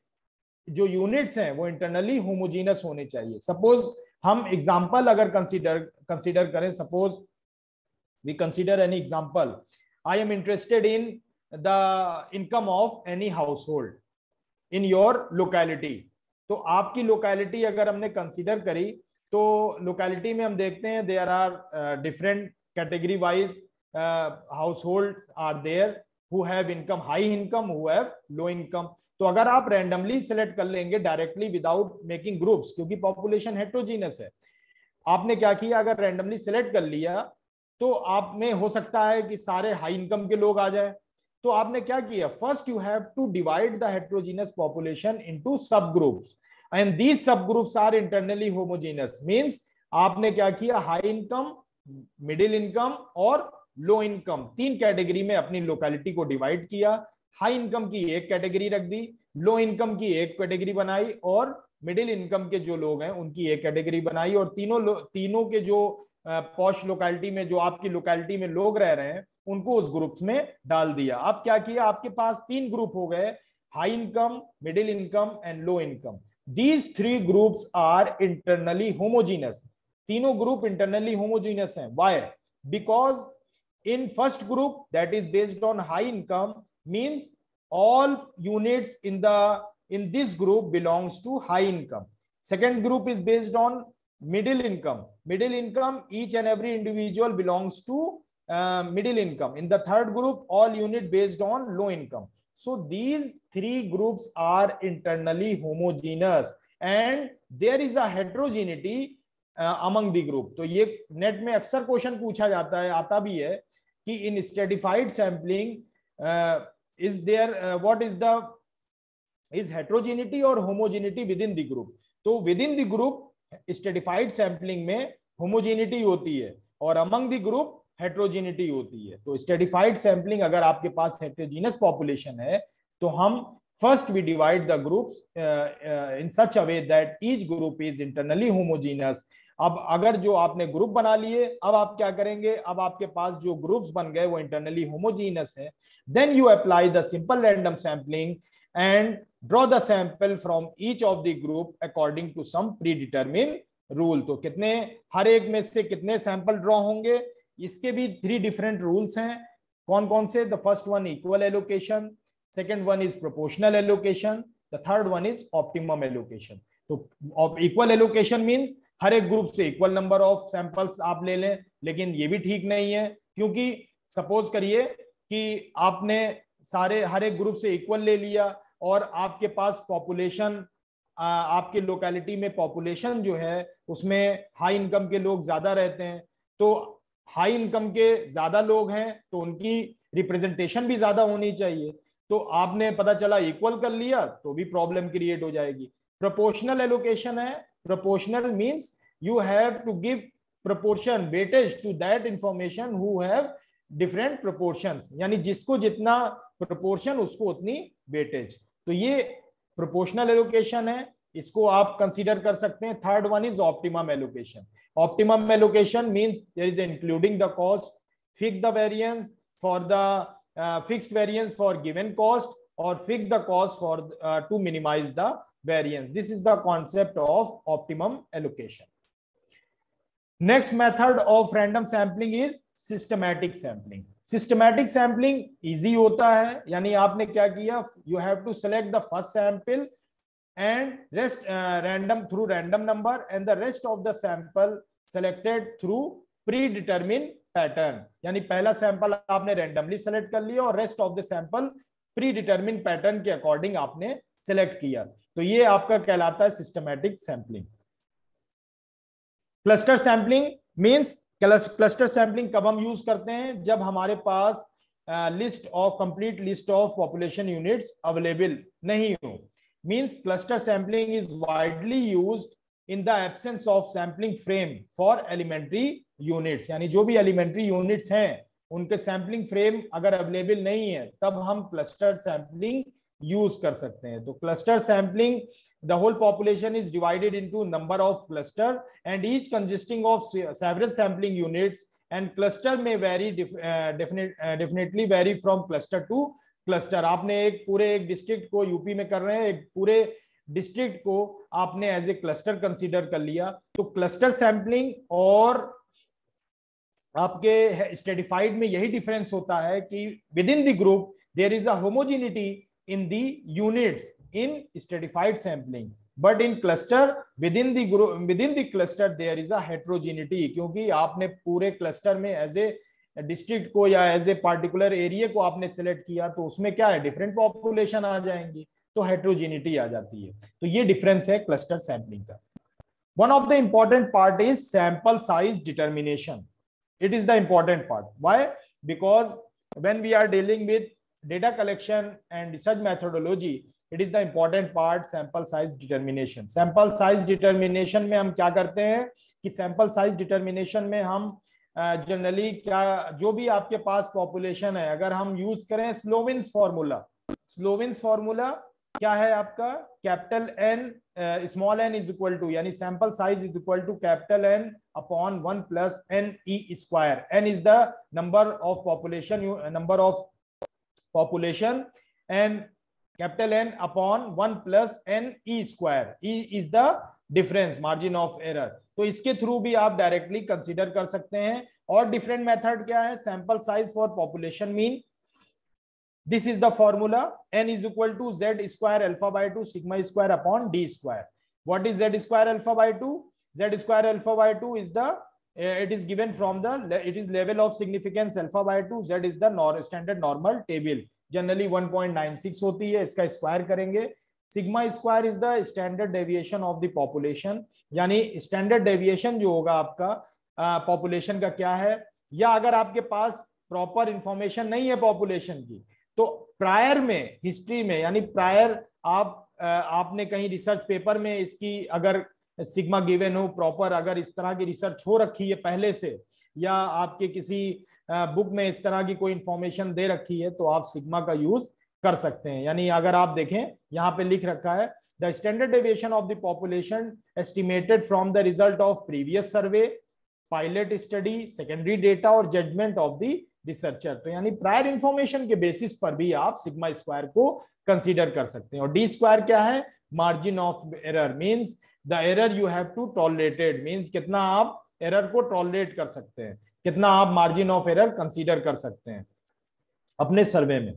जो यूनिट्स हैं वो इंटरनली होमोजीनस होने चाहिए। सपोज हम एग्जांपल अगर कंसीडर करें, suppose we consider any example, I am interested in the income of any household in your locality। तो आपकी लोकेलिटी अगर हमने कंसीडर करी, तो लोकेलिटी में हम देखते हैं there are different category wise households are there who have income, high income, who have low income. तो अगर आप रैंडमली सेलेक्ट कर लेंगे डायरेक्टली विदाउट मेकिंग ग्रुप्स, क्योंकि पॉपुलेशन हेट्रोजीनस है, आपने क्या किया, अगर रैंडमली सेलेक्ट कर लिया तो आप में हो सकता है कि सारे हाई इनकम के लोग आ जाए। तो आपने क्या किया, first you have to divide the heterogeneous population into सब groups and these sub groups are internally homogeneous. Means आपने क्या किया, हाई इनकम, मिडिल इनकम और लो इनकम, तीन कैटेगरी में अपनी लोकेलिटी को डिवाइड किया। हाई इनकम की एक कैटेगरी रख दी, लो इनकम की एक कैटेगरी बनाई और मिडिल इनकम के जो लोग हैं उनकी एक कैटेगरी बनाई, और तीनों के जो पॉश लोकेलिटी में, जो आपकी लोकेलिटी में लोग रह रहे हैं, उनको उस ग्रुप्स में डाल दिया। अब क्या किया, आपके पास तीन ग्रुप हो गए, high income, middle income and low income. These three groups are internally homogeneous, तीनों ग्रुप इंटरनली होमोजीनस हैं। Why? Because in first group that is based on high income means all units in this group belongs to high income. Second group is based on middle income, each and every individual belongs to middle income. In the third group, all unit based on low income. So these three groups are internally homogeneous and there is a heterogeneity among the group. तो ये net में अक्सर question पूछा जाता है, आता भी है कि in stratified sampling is there what is the is heterogeneity or homogeneity within the group? तो within the group stratified sampling में homogeneity होती है और among the group heterogeneity होती है। तो stratified sampling अगर आपके पास heterogeneous population है तो हम first we divide the groups in such a way that each group is internally homogeneous। अब अगर जो आपने ग्रुप बना लिए, अब आप क्या करेंगे, अब आपके पास जो ग्रुप्स बन गए वो इंटरनली होमोजीनस है, then you apply the simple random sampling and draw the sample from each of the group according to some predetermine rule. तो कितने, हर एक में से कितने सैंपल ड्रॉ होंगे, इसके भी थ्री डिफरेंट रूल्स हैं। कौन कौन से? The first one equal allocation, second one is proportional allocation, the third one is optimum allocation. तो इक्वल एलोकेशन मींस हर एक ग्रुप से इक्वल नंबर ऑफ सैंपल्स आप ले लें, लेकिन ये भी ठीक नहीं है, क्योंकि सपोज करिए कि आपने सारे हर एक ग्रुप से इक्वल ले लिया और आपके पास पॉपुलेशन, आपके लोकेलिटी में पॉपुलेशन जो है उसमें हाई इनकम के लोग ज्यादा रहते हैं, तो हाई इनकम के ज्यादा लोग हैं तो उनकी रिप्रेजेंटेशन भी ज्यादा होनी चाहिए। तो आपने पता चला इक्वल कर लिया तो भी प्रॉब्लम क्रिएट हो जाएगी। प्रोपोर्शनल एलोकेशन है, proportional means you have to give proportion weightage to that information who have different proportions, यानी जिसको जितना proportion उसको उतनी weightage। तो ये proportional allocation है, इसको आप consider कर सकते हैं। Third one is optimum allocation। optimum allocation means there is including the cost, fix the variance for the fixed variance for given cost or fix the cost for to minimize the variance. This is the concept of optimum allocation. Next method of random sampling is systematic sampling. Systematic sampling easy होता है, यानी आपने क्या किया, you have to select the first sample and rest random through random number and the rest of the sample selected through predetermined pattern। यानी पहला sample आपने randomly select कर लिया और rest of the sample predetermine pattern के according आपने select किया। तो ये आपका कहलाता है systematic sampling. Cluster sampling means, cluster sampling कब हम यूज करते हैं? जब हमारे पास list of complete list of population units available नहीं हो। Means cluster sampling is widely used in the absence of sampling frame for elementary units, यानी जो भी एलिमेंट्री यूनिट्स हैं उनके सैंपलिंग फ्रेम अगर अवेलेबल नहीं है तब हम क्लस्टर सैंपलिंग यूज कर सकते हैं। तो cluster sampling, the whole population is divided into number of cluster and each consisting of several sampling units, and cluster में very definitely very from cluster to cluster. आपने एक डिस्ट्रिक्ट को UP में कर रहे हैं, एक पूरे डिस्ट्रिक्ट को आपने एज ए क्लस्टर कंसीडर कर लिया। तो क्लस्टर सैंपलिंग और आपके स्ट्रेटिफाइड में यही डिफरेंस होता है कि within the group there is a homogeneity in the units in stratified sampling, but in cluster within the cluster there is a heterogeneity, क्योंकि आपने पूरे क्लस्टर में एज ए डिस्ट्रिक्ट को या एज ए पार्टिकुलर एरिया को आपने select किया तो उसमें क्या है, डिफरेंट पॉपुलेशन आ जाएंगी, तो हेट्रोजेनिटी आ जाती है। तो ये डिफरेंस है क्लस्टर सैंपलिंग का। One of the important part is sample size determination. It is the important part. Why? Because when we are dealing with data collection and research methodology, it is the important part sample size determination. Sample size determination में हम क्या करते हैं कि sample size determination में हम generally क्या, जो भी आपके पास पॉपुलेशन है, अगर हम यूज करें स्लोविन्स फॉर्मूला, स्लोविन्स फॉर्मूला क्या है आपका, capital N small N is equal to, यानी sample size is equal to capital N upon 1 plus N E square. N is the number of population and capital N upon 1 plus N E square. E is the difference, margin of error. तो इसके through भी आप directly consider कर सकते हैं. और different method क्या है, sample size for population mean, this is the formula, n is equal to z square alpha by 2 sigma square upon d square. What is z square alpha by 2? Z square alpha by 2 is the it is given from the, it is level of significance alpha by 2. Z is the standard normal table, generally 1.96 होती है, इसका square करेंगे. Sigma square is the standard deviation of the population, यानी standard deviation जो होगा आपका population का क्या है, या अगर आपके पास प्रॉपर इंफॉर्मेशन नहीं है पॉपुलेशन की तो प्रायर में, हिस्ट्री में, यानी प्रायर आपने कहीं रिसर्च पेपर में इसकी अगर सिग्मा गिवन हो प्रॉपर, अगर इस तरह की रिसर्च हो रखी है पहले से, या आपके किसी बुक में इस तरह की कोई इंफॉर्मेशन दे रखी है तो आप सिग्मा का यूज कर सकते हैं. यानी अगर आप देखें यहाँ पे लिख रखा है the standard deviation of the population estimated from the result of previous survey, pilot study, secondary data और जजमेंट ऑफ द रिसर्चर. तो यानी प्रायर इंफॉर्मेशन के बेसिस पर भी आप सिग्मा स्क्वायर को कंसीडर कर सकते हैं. और डी स्क्वायर क्या है, margin of error, means the error you have to tolerated, means कितना आप एरर को टॉलरेट कर सकते हैं, कितना आप मार्जिन ऑफ एरर कंसीडर कर सकते हैं अपने सर्वे में.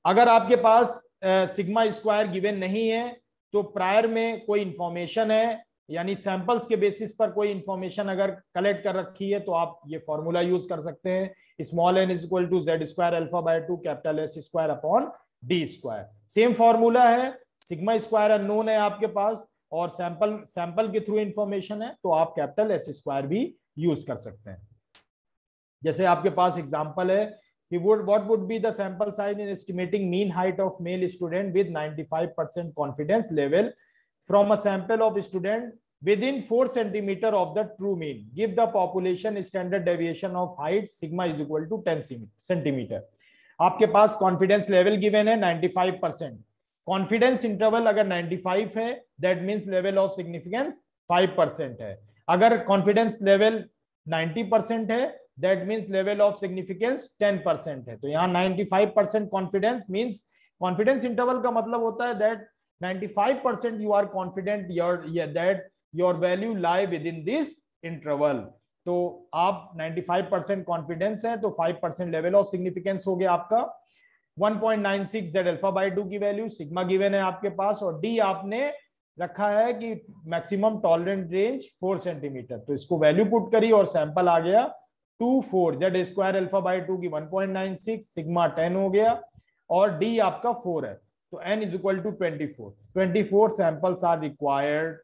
अगर आपके पास सिग्मा स्क्वायर गिवन नहीं है तो प्रायर में कोई इंफॉर्मेशन है, यानी सैंपल्स के बेसिस पर कोई इंफॉर्मेशन अगर कलेक्ट कर रखी है तो आप ये फॉर्मूला यूज कर सकते हैं, small N is equal to Z square alpha by 2 capital S square upon D square. Same formula है, सिग्मा स्क्वायर अननोन है आपके पास और सैंपल के थ्रू इंफॉर्मेशन है तो आप कैपिटल एस स्क्वायर भी यूज कर सकते हैं. जैसे आपके पास एग्जाम्पल है कि what would be the sample size in estimating mean height of male student with 95% confidence level from a sample of student within 4 centimeter of the true mean. Give the population standard deviation of height sigma is equal to 10 centimeter. आपके पास confidence level given है 95%. Confidence interval अगर 95 है that means level of significance 5% है. अगर confidence level 90% है that means level of significance 10% है. तो यहाँ 95% कॉन्फिडेंस मींस, कॉन्फिडेंस इंटरवल का मतलब होता है that 95% you are confident that your value lie within this interval. तो आप 95% कॉन्फिडेंस है तो 5% लेवल ऑफ सिग्निफिकेंस हो गया आपका. 1.96 z अल्फा बाय 2 की वैल्यू सिग्मा गिवन है आपके पास और डी आपने रखा है कि मैक्सिमम टॉलरेंट रेंज 4 सेंटीमीटर. तो इसको वैल्यू पुट करी और सैंपल आ गया 24, जेड स्क्वायर अल्फा बाय 2 की 1.96, सिग्मा 10 हो गया और डी आपका 4 है तो n is equal to 24. 24 samples are required,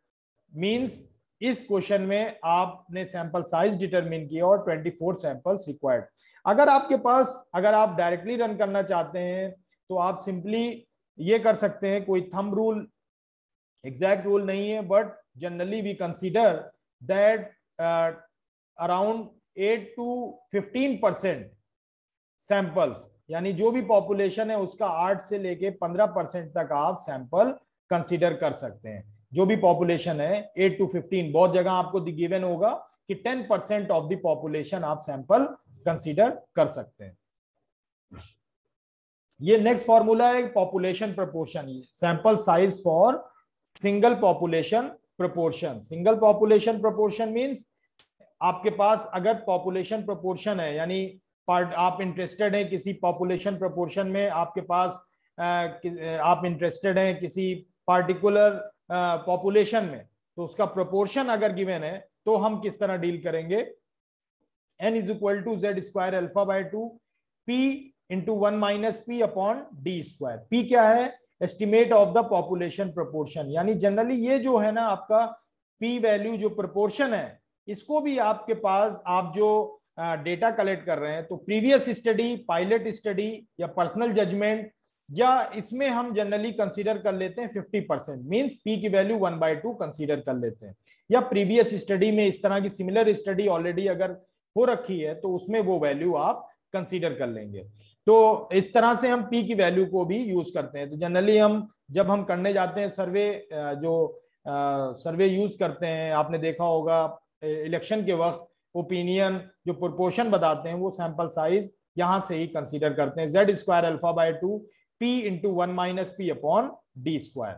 means इस क्वेश्चन में आपने सैंपल साइज डिटरमिन किया और 24 सैंपल्स रिक्वायर्ड। अगर आपके पास, अगर आप डायरेक्टली रन करना चाहते हैं तो आप सिंपली ये कर सकते हैं, कोई थंब रूल, एग्जैक्ट रूल नहीं है, but generally we consider that around 8 to 15% samples, यानी जो भी पॉपुलेशन है उसका 8 से लेके 15% तक आप सैंपल कंसीडर कर सकते हैं। जो भी पॉपुलेशन है 8 to 15, बहुत जगह आपको गिवन होगा कि 10% ऑफ द पॉपुलेशन आप सैंपल कंसीडर कर सकते हैं। ये नेक्स्ट फॉर्मूला है population proportion, sample size for single population proportion. Single population proportion means आपके पास अगर पॉपुलेशन प्रोपोर्शन है, यानी पार्ट आप इंटरेस्टेड हैं किसी पॉपुलेशन प्रोपोर्शन में, आपके पास आप इंटरेस्टेड हैं किसी पार्टिकुलर पॉपुलेशन में, तो उसका प्रोपोर्शन अगर गिवन है तो हम किस तरह डील करेंगे, n is equal to Z square alpha by 2 p into 1 minus p upon D square. P क्या है, estimate of the population proportion, यानी जनरली ये जो है ना आपका p वैल्यू जो प्रोपोर्शन है, इसको भी आपके पास आप जो डेटा कलेक्ट कर रहे हैं तो प्रीवियस स्टडी, पायलट स्टडी या पर्सनल जजमेंट, या इसमें हम जनरली कंसीडर कर लेते हैं 50%, मींस p की वैल्यू 1/2 कंसीडर कर लेते हैं, या प्रीवियस स्टडी में इस तरह की सिमिलर स्टडी ऑलरेडी अगर हो रखी है तो उसमें वो वैल्यू आप कंसीडर कर लेंगे। तो इस तरह से हम p की वैल्यू को भी यूज करते हैं। तो जनरली हम जब हम करने जाते हैं सर्वे, जो सर्वे यूज करते हैं, आपने देखा होगा इलेक्शन के वक्त ओपिनियन जो प्रोपोर्शन बताते हैं वो सैंपल साइज यहां से ही कंसीडर करते हैं, Z square alpha by 2 p into 1 minus p upon d square.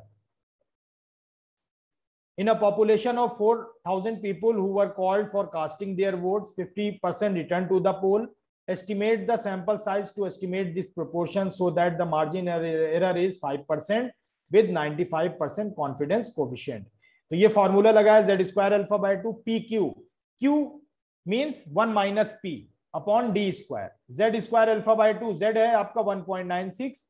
In a population of 4,000 people who were called for casting their votes, 50% returned to the poll. Estimate the sample size to estimate this proportion so that the margin error is 5% with 95% confidence coefficient. तो ये formula लगा है z square alpha by 2 pq, q means 1 minus p upon d square, z square alpha by 2, z है आपका 1.96,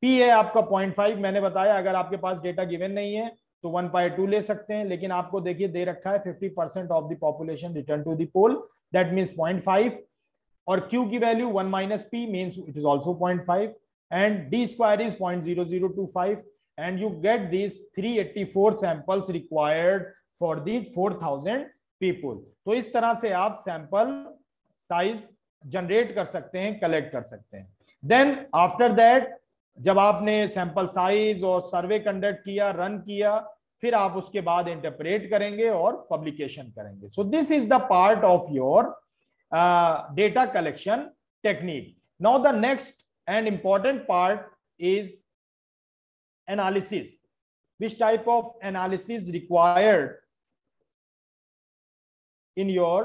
p है आपका 0.5। मैंने बताया अगर आपके पास डेटा गिवन नहीं है तो 1/2 ले सकते हैं, लेकिन आपको देखिए दे रखा है 50% of the population return to the poll, that means 0.5, और q की value 1 minus p means it is also 0.5 and d square is 0.0025 and you get these 384 samples required for the 4,000 people. तो इस तरह से आप सैंपल साइज जनरेट कर सकते हैं, कलेक्ट कर सकते हैं। देन आफ्टर दैट जब आपने सैंपल साइज और सर्वे कंडक्ट किया, रन किया, फिर आप उसके बाद इंटरप्रेट करेंगे और पब्लिकेशन करेंगे। सो this is the part of your data collection technique. Now the next and important part is analysis. Which type of analysis required in your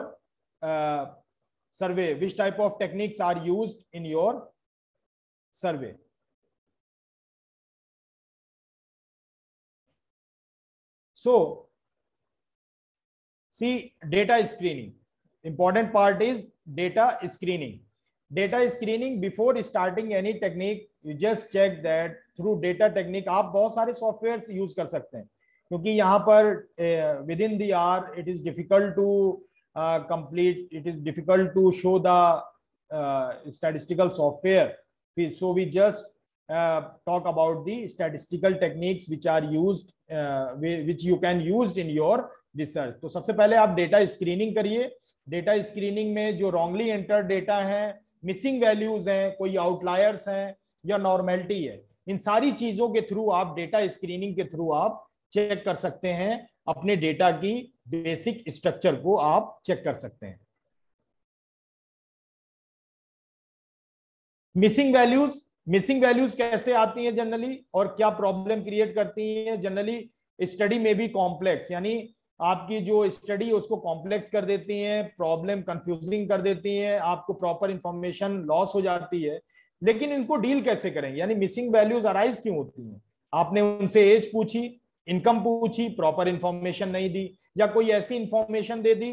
survey? Which type of techniques are used in your survey? So see, data screening. Important part is data screening. Data screening, before starting any technique, you just check that through data technique आप बहुत सारे software use कर सकते हैं, क्योंकि यहाँ पर within the our it is difficult to complete, it is difficult to show the statistical software. So we just talk about the statistical techniques which are used, which you can use in your research. तो सबसे पहले आप data screening करिए। Data screening में जो wrongly enter data है, missing values हैं, कोई आउटलायर्स हैं या नॉर्मेलिटी है, इन सारी चीजों के थ्रू आप डेटा स्क्रीनिंग के थ्रू आप चेक कर सकते हैं, अपने डेटा की बेसिक स्ट्रक्चर को आप चेक कर सकते हैं। मिसिंग वैल्यूज कैसे आती हैं जनरली और क्या प्रॉब्लम क्रिएट करती हैं? जनरली स्टडी में भी कॉम्प्लेक्स, यानी आपकी जो स्टडी उसको कॉम्प्लेक्स कर देती हैं, प्रॉब्लम कंफ्यूजिंग कर देती हैं, आपको प्रॉपर इंफॉर्मेशन लॉस हो जाती है। लेकिन इनको डील कैसे करेंगे, यानी मिसिंग वैल्यूज अराइज क्यों होती हैं? आपने उनसे एज पूछी, इनकम पूछी, प्रॉपर इंफॉर्मेशन नहीं दी, या कोई ऐसी इंफॉर्मेशन दे दी,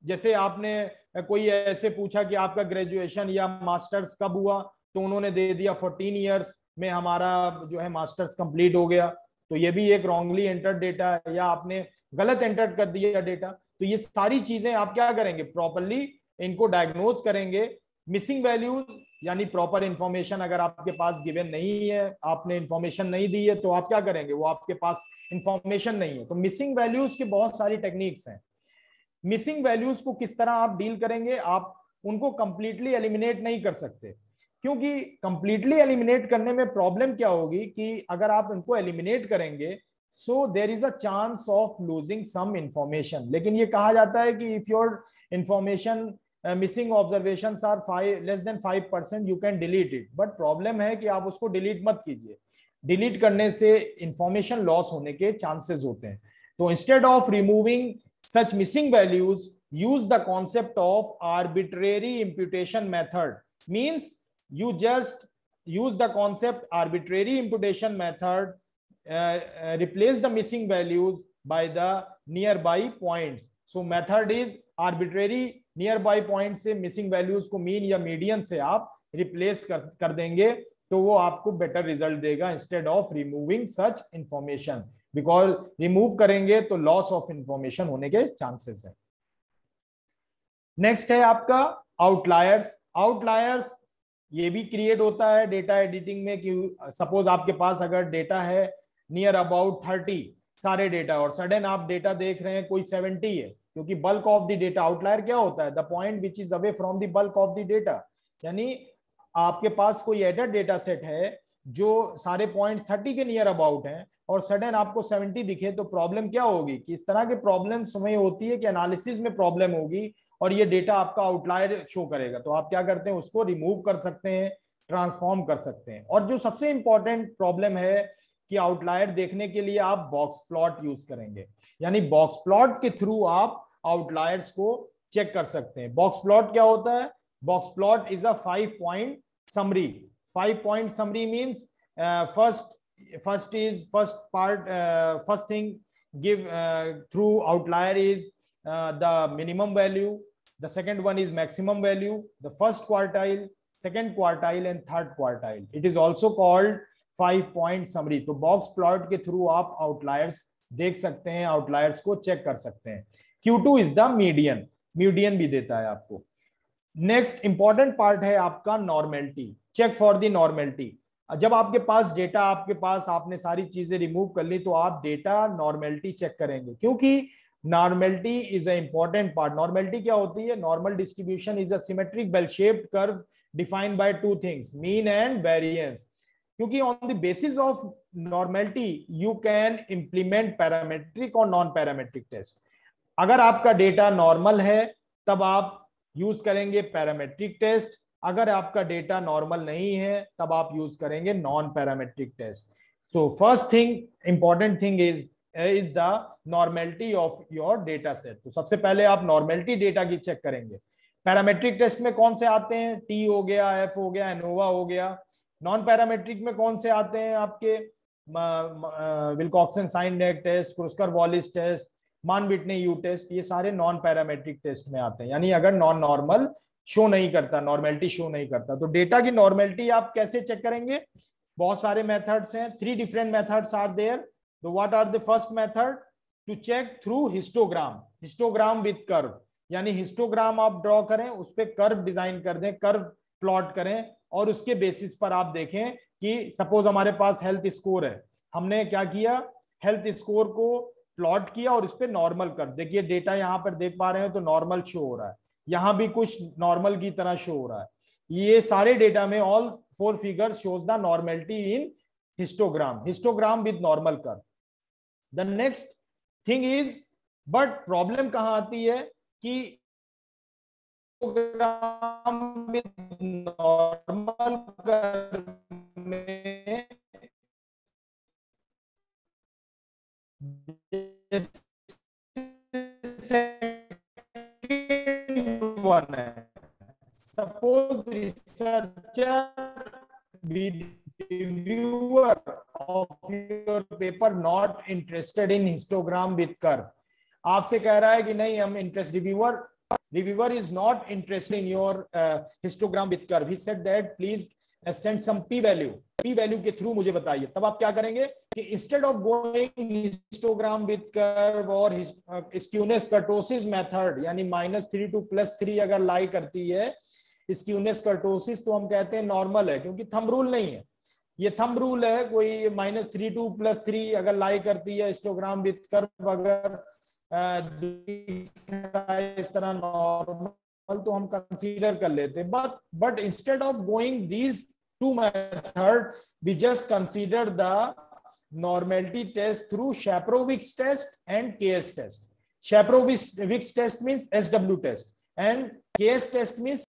जैसे आपने कोई ऐसे पूछा कि आपका ग्रेजुएशन या मास्टर्स कब हुआ, तो उन्होंने दे दिया 14 ईयर्स में हमारा जो है मास्टर्स कंप्लीट हो गया। तो ये भी एक रॉन्गली एंटर्ड डेटा है, या आपने गलत एंटर कर दिया डेटा। तो ये सारी चीजें आप क्या करेंगे, प्रॉपरली इनको डायग्नोज करेंगे। मिसिंग वैल्यूज यानी प्रॉपर इंफॉर्मेशन अगर आपके पास गिवन नहीं है, आपने इंफॉर्मेशन नहीं दी है, तो आप क्या करेंगे, वो आपके पास इंफॉर्मेशन नहीं है। तो मिसिंग वैल्यूज की बहुत सारी टेक्निक्स हैं। मिसिंग वैल्यूज को किस तरह आप डील करेंगे, आप उनको कंप्लीटली एलिमिनेट नहीं कर सकते, क्योंकि कंप्लीटली एलिमिनेट करने में प्रॉब्लम क्या होगी कि अगर आप इनको एलिमिनेट करेंगे so there is a chance of losing some information. लेकिन ये कहा जाता है कि if your information missing observations are less than 5% you can delete it. But problem है कि आप उसको डिलीट मत कीजिए, डिलीट करने से इंफॉर्मेशन लॉस होने के चांसेस होते हैं। तो instead of removing such missing values, use the concept of arbitrary imputation method. Means you just use the concept arbitrary imputation method, replace the missing values by the nearby points. So method is arbitrary nearby point से missing values को mean या median से आप replace कर देंगे, तो वो आपको better result देगा instead of removing such information. Because remove करेंगे तो लॉस ऑफ इंफॉर्मेशन होने के चांसेस है। नेक्स्ट है आपका आउटलायर्स। आउटलायर्स ये भी क्रिएट होता है डेटा एडिटिंग में कि सपोज आपके पास अगर डेटा है नियर अबाउट 30 सारे डेटा, और सडन आप डेटा देख रहे हैं कोई 70 है, क्योंकि bulk of the data, outlier क्या होता है, the point which is away from the bulk of the data. यानी आपके पास कोई ऐसा डेटा सेट है जो सारे पॉइंट 30 के नियर अबाउट हैं और सडन आपको 70 दिखे, तो प्रॉब्लम क्या होगी कि इस तरह के प्रॉब्लम समय होती है कि एनालिसिस में प्रॉब्लम होगी और ये डेटा आपका आउटलायर शो करेगा। तो आप क्या करते हैं, उसको रिमूव कर सकते हैं, ट्रांसफॉर्म कर सकते हैं। और जो सबसे इंपॉर्टेंट प्रॉब्लम है कि आउटलायर देखने के लिए आप बॉक्स प्लॉट यूज करेंगे, यानी बॉक्स प्लॉट के थ्रू आप आउटलायर्स को चेक कर सकते हैं। बॉक्स प्लॉट क्या होता है, box plot is a 5-point summary. 5-point summary means first thing give through outlier is the minimum value, the second one is maximum value, the first quartile, second quartile and third quartile. It is also called 5-point summary. तो box plot के through आप outliers देख सकते हैं, outliers को check कर सकते हैं। Q2 is the median, median भी देता है आपको। नेक्स्ट इंपॉर्टेंट पार्ट है आपका normality, check for the normality. जब आपके पास डेटा, आपके पास आपने सारी चीजें रिमूव कर ली, तो आप डेटा नॉर्मेलिटी चेक करेंगे, क्योंकि normality is a important part. Normality क्या होती है, normal distribution is a symmetric bell shaped curve defined by 2 things, mean and variance. क्योंकि on the basis of normality you can implement parametric और non parametric test. अगर आपका data normal है तब आप यूज करेंगे पैरामेट्रिक टेस्ट, अगर आपका डेटा नॉर्मल नहीं है तब आप यूज करेंगे non parametric test. So first thing, important thing is the normality of your data set. तो सबसे पहले आप नॉर्मेलिटी डेटा की चेक करेंगे। पैरामेट्रिक टेस्ट में कौन से आते हैं, टी हो गया, एफ हो गया, एनोवा हो गया। नॉन पैरामेट्रिक में कौन से आते हैं आपके, Wilcoxon sign net test, Kruskal Wallis test, Mann Whitney you test, ये सारे नॉन पैरामेट्रिक टेस्ट में आते हैं। यानी अगर नॉन नॉर्मल शो नहीं करता, नॉर्मेलिटी शो नहीं करता। तो डेटा की नॉर्मेलिटी आप कैसे चेक करेंगे, बहुत सारे मेथड्स हैं, 3 डिफरेंट मेथड्स आर देयर। तो what are the first method, to check through histogram, histogram with curve. यानी हिस्टोग्राम आप ड्रॉ करें, उस पर कर्व डिजाइन कर दें, कर्व प्लॉट करें, और उसके बेसिस पर आप देखें कि सपोज हमारे पास हेल्थ स्कोर है, हमने क्या किया, हेल्थ स्कोर को प्लॉट किया और इस पे नॉर्मल कर, देखिए डेटा यहाँ पर देख पा रहे हैं तो नॉर्मल शो हो रहा है, यहाँ भी कुछ नॉर्मल की तरह शो हो रहा है। ये सारे डेटा में all 4 figures shows the normality in histogram, histogram with normal curve. The next thing is, but problem कहां आती है कि हिस्टोग्राम विद नॉर्मल कर्व में one है, suppose researcher reviewer of your paper not interested in histogram with curve, आपसे कह रहा है कि नहीं हम interest, reviewer is not interested in your histogram with curve. He said that please send some P value के through मुझे बताइए। तब आप क्या करेंगे कि instead of going histogram with curve और स्क्यूनेस कर्टोसिस मेथड, यानी -3 to +3 अगर लाई करती है स्क्यूनेस कर्टोसिस, तो हम कहते हैं नॉर्मल है, क्योंकि थंब रूल नहीं है, ये थंब रूल है। कोई -3 to +3 अगर लाई करती है हिस्टोग्राम विद कर्व, अगर इस तरह नॉर्मल, तो हम कंसीडर कर लेते हैं। But instead of going these two method, we just consider the normality test through Shapirowicz's test and KS test. Shapirowicz's test means SW test and KS test means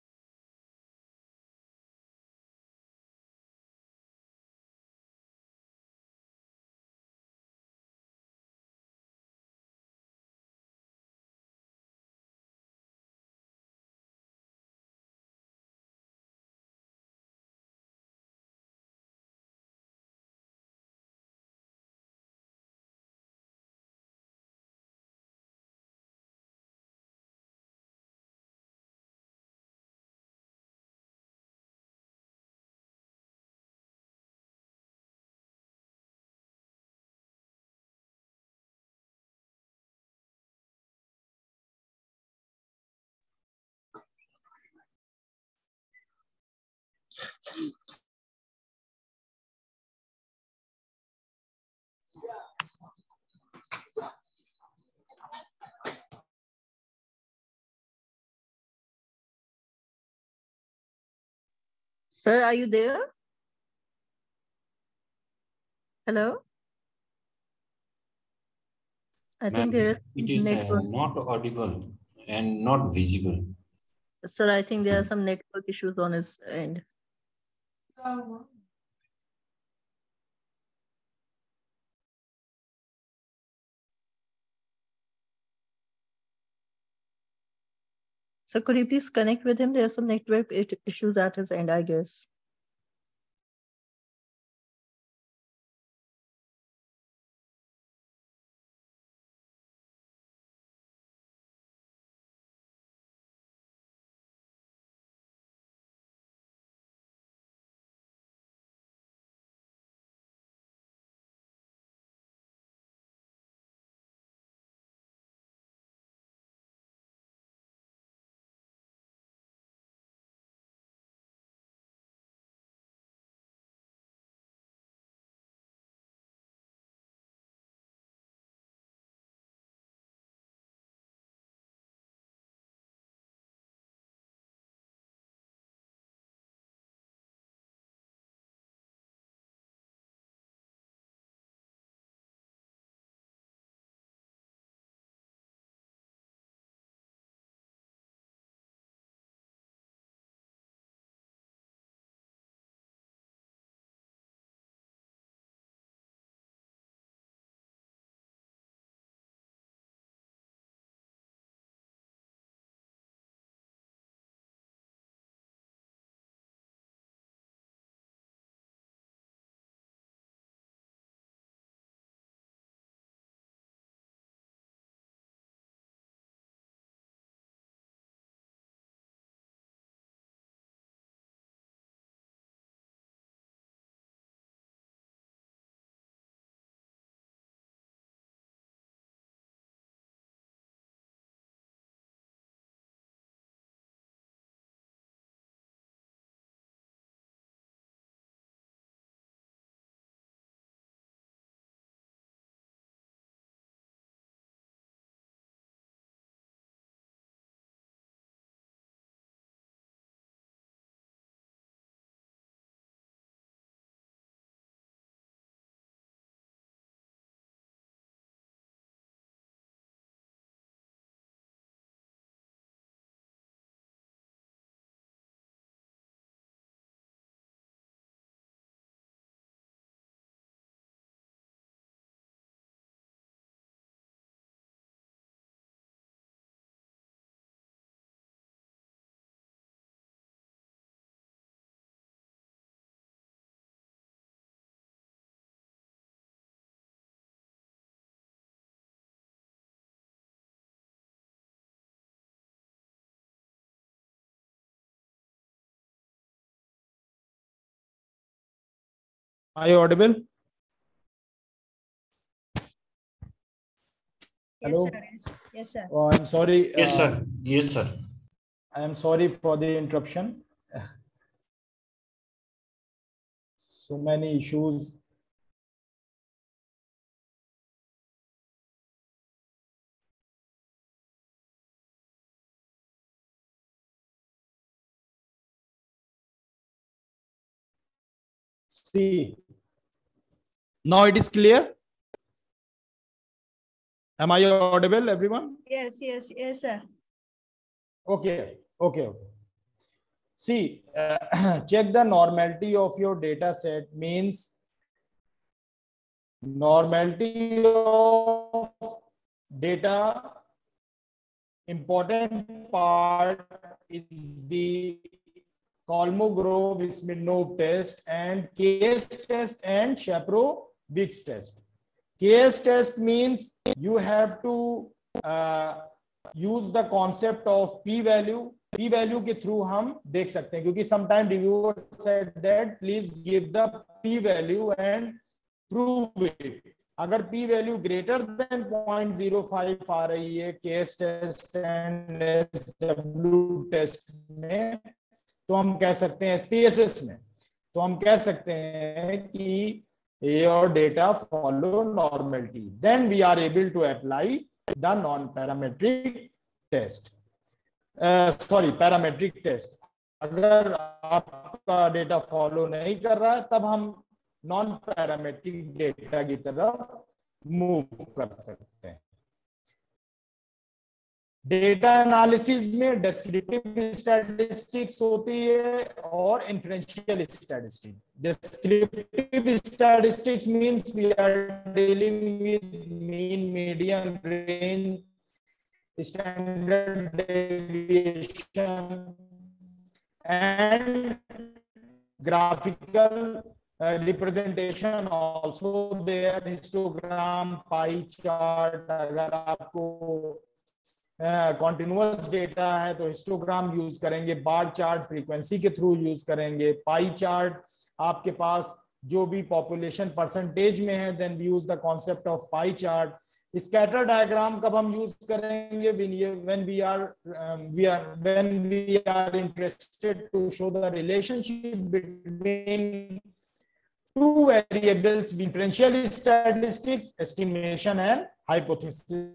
Sir, are you there? Hello? I think there is it is network. not audible and not visible. Sir, I think there are some network issues on his end. So could you please connect with him? There are some network issues at his end, I guess. Are you audible? Hello. Yes, sir. Yes, sir. Oh, I'm sorry. Yes, sir. Yes, sir. I am sorry for the interruption. So many issues. See, now it is clear. Am I audible, everyone? Yes, sir. Okay. See, check the normality of your data set means normality of data. Important part is the Kolmogorov-Smirnov test and KS test and Shapiro-Wilks test. KS test means you have to use the concept of p-value. p-value के through हम देख सकते हैं क्योंकि sometime reviewer said that please give the p-value and prove it. अगर p-value greater than 0.05 आ रही है KS test and SW test में तो हम कह सकते हैं SPSS में तो हम कह सकते हैं कि your data follow normality. Then we are able to apply the non-parametric test. Parametric test. अगर आपका डेटा फॉलो नहीं कर रहा है तब हम नॉन पैरामेट्रिक डेटा की तरफ मूव कर सकते हैं. डेटा एनालिसिस में डिस्क्रिप्टिव स्टैटिस्टिक्स होती है और inferential statistics. Descriptive statistics means we are dealing with mean, median, range, standard deviation and graphical representation also there, histogram, pie chart. अगर आपको continuous data है तो histogram यूज करेंगे, बार चार्ट फ्रीक्वेंसी के through use करेंगे, pie chart आपके पास जो भी पॉपुलेशन परसेंटेज में है then we use the concept of pie chart. Scatter diagram कब हम यूज करेंगे? when we are interested to show the relationship between two variables, differential statistics, estimation and hypothesis.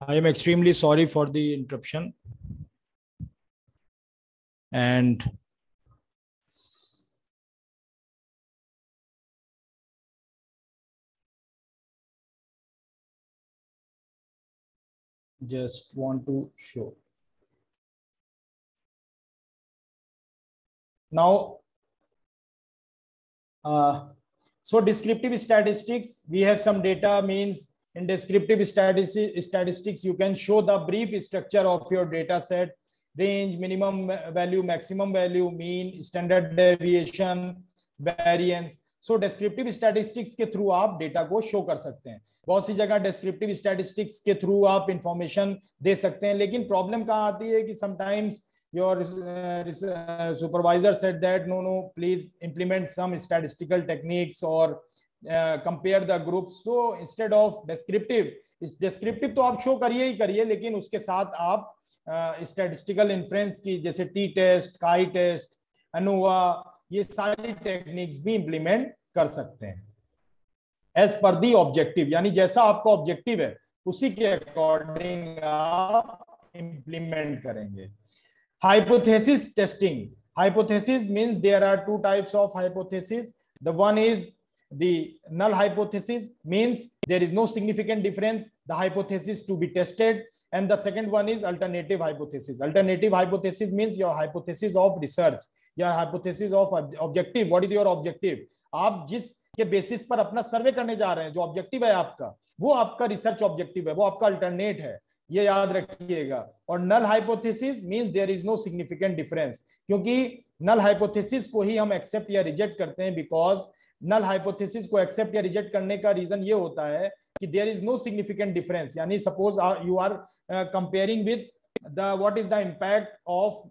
I am extremely sorry for the interruption. And just want to show. Now, so descriptive statistics, we have some data. Means in descriptive statistics, you can show the brief structure of your data set, range, minimum value, maximum value, mean, standard deviation, variance. So descriptive statistics के through आप data को show कर सकते हैं. बहुत सी जगह descriptive statistics के through आप इंफॉर्मेशन दे सकते हैं, लेकिन प्रॉब्लम कहाँ आती है कि sometimes your supervisor said that no, please implement some statistical techniques or compare the groups. So instead of descriptive, इस डेस्क्रिप्टिव तो आप शो करिए ही करिए, लेकिन उसके साथ आप स्टैटिस्टिकल इन्फ्रेंस की जैसे टी टेस्ट, काई टेस्ट, अनुवा, ये सारी टेक्निक्स भी इंप्लीमेंट कर सकते हैं एज पर दी ऑब्जेक्टिव, यानी जैसा आपका ऑब्जेक्टिव है उसी के अकॉर्डिंग आप इंप्लीमेंट करेंगे। Hypothesis testing, hypothesis means there are two types of hypothesis. The one is the null hypothesis, means there is no significant difference, the hypothesis to be tested. And the second one is alternative hypothesis. Alternative hypothesis means your hypothesis of research, your hypothesis of objective. What is your objective? आप जिसके basis पर अपना सर्वे करने जा रहे हैं, जो objective है आपका, वो आपका रिसर्च ऑब्जेक्टिव है, वो आपका अल्टरनेट है, ये याद रखिएगा। और null hypothesis means there is no significant difference, क्योंकि नल हाइपोथेसिस को ही हम एक्सेप्ट या रिजेक्ट करते हैं, बिकॉज नल हाइपोथेसिस को एक्सेप्ट या रिजेक्ट करने का रीजन ये होता है कि there is no significant difference. यानी suppose you are comparing with the what is the impact of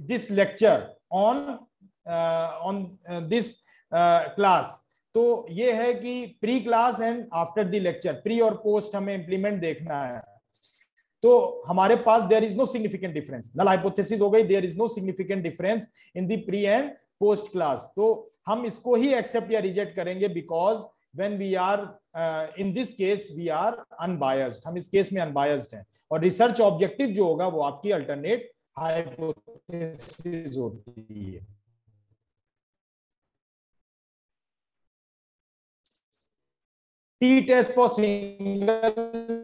this lecture on this class. तो ये है कि pre class and after the lecture, pre और पोस्ट हमें इंप्लीमेंट देखना है। तो हमारे पास there is no significant difference, null hypothesis हो गई, there is no significant difference in the pre and post class. तो हम इसको ही एक्सेप्ट या रिजेक्ट करेंगे, because when we are in this case we are unbiased, हम इस केस में अनबायस्ड हैं। और रिसर्च ऑब्जेक्टिव जो होगा वो आपकी अल्टरनेट हाइपोथेसिस होती है। T test for single